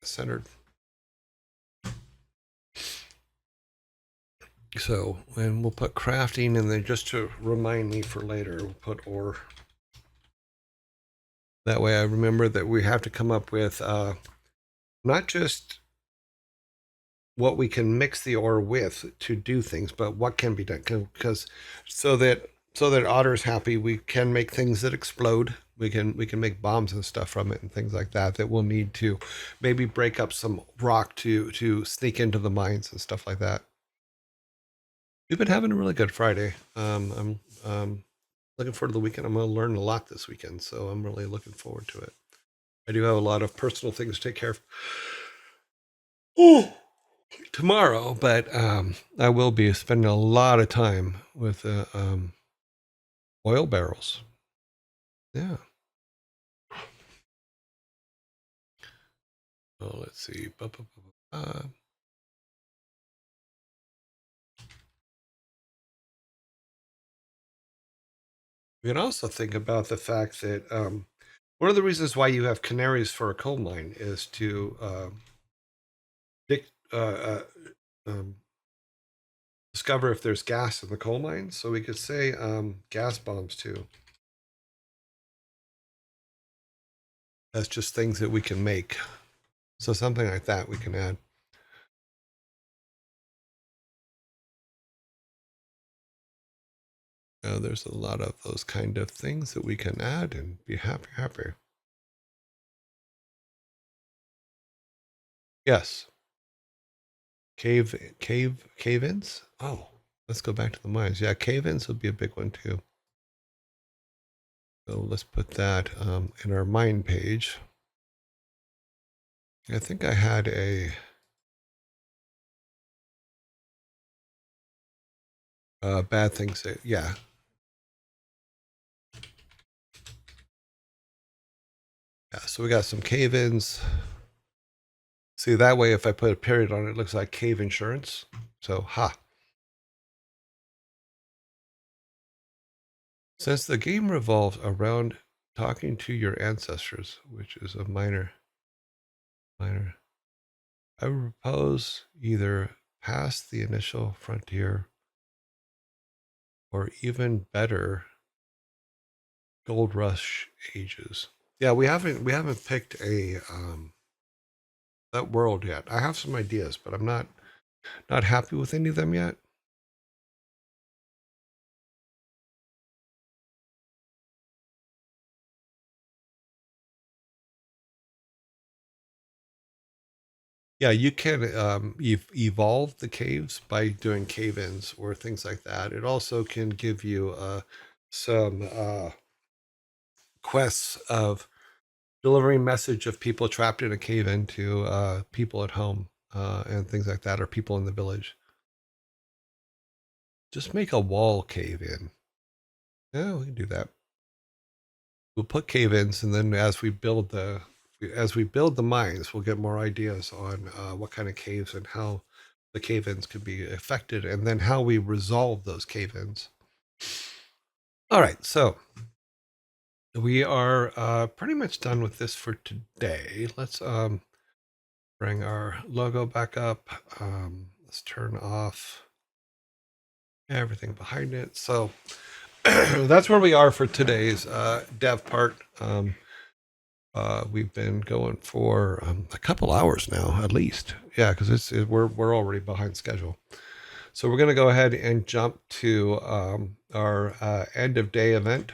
Centered. So, and we'll put crafting, and then just to remind me for later, we'll put ore. That way I remember that we have to come up with not just what we can mix the ore with to do things, but what can be done. Because so that Otter's happy, we can make things that explode. We can make bombs and stuff from it and things like that that we'll need to maybe break up some rock to sneak into the mines and stuff like that. We've been having a really good Friday. I'm looking forward to the weekend. I'm going to learn a lot this weekend, so I'm really looking forward to it. I do have a lot of personal things to take care of tomorrow, but I will be spending a lot of time with oil barrels. Yeah. Oh, let's see. We can also think about the fact that one of the reasons why you have canaries for a coal mine is to discover if there's gas in the coal mine. So we could say gas bombs too. That's just things that we can make. So something like that we can add. There's a lot of those kind of things that we can add and be happy. Yes. Cave-ins? Oh, let's go back to the mines. Yeah, cave-ins would be a big one too. So let's put that in our mine page. I think I had a bad thing say, yeah. Yeah, so we got some cave-ins. See, that way if I put a period on it, it looks like cave insurance. So, ha. Since the game revolves around talking to your ancestors, which is a minor, I propose either past the initial frontier or even better, Gold Rush Ages. Yeah, we haven't picked a that world yet. I have some ideas, but I'm not happy with any of them yet. Yeah, you can evolve the caves by doing cave-ins or things like that. It also can give you some quests of delivering message of people trapped in a cave-in to people at home and things like that, or people in the village. Just make a wall cave-in. Yeah, we can do that. We'll put cave-ins, and then as we build the mines, we'll get more ideas on what kind of caves and how the cave-ins could be affected, and then how we resolve those cave-ins. All right, so we are pretty much done with this for today. Let's bring our logo back up. Let's turn off everything behind it. So that's where we are for today's dev part. We've been going for a couple hours now, at least. Yeah, because we're already behind schedule. So we're going to go ahead and jump to our end of day event,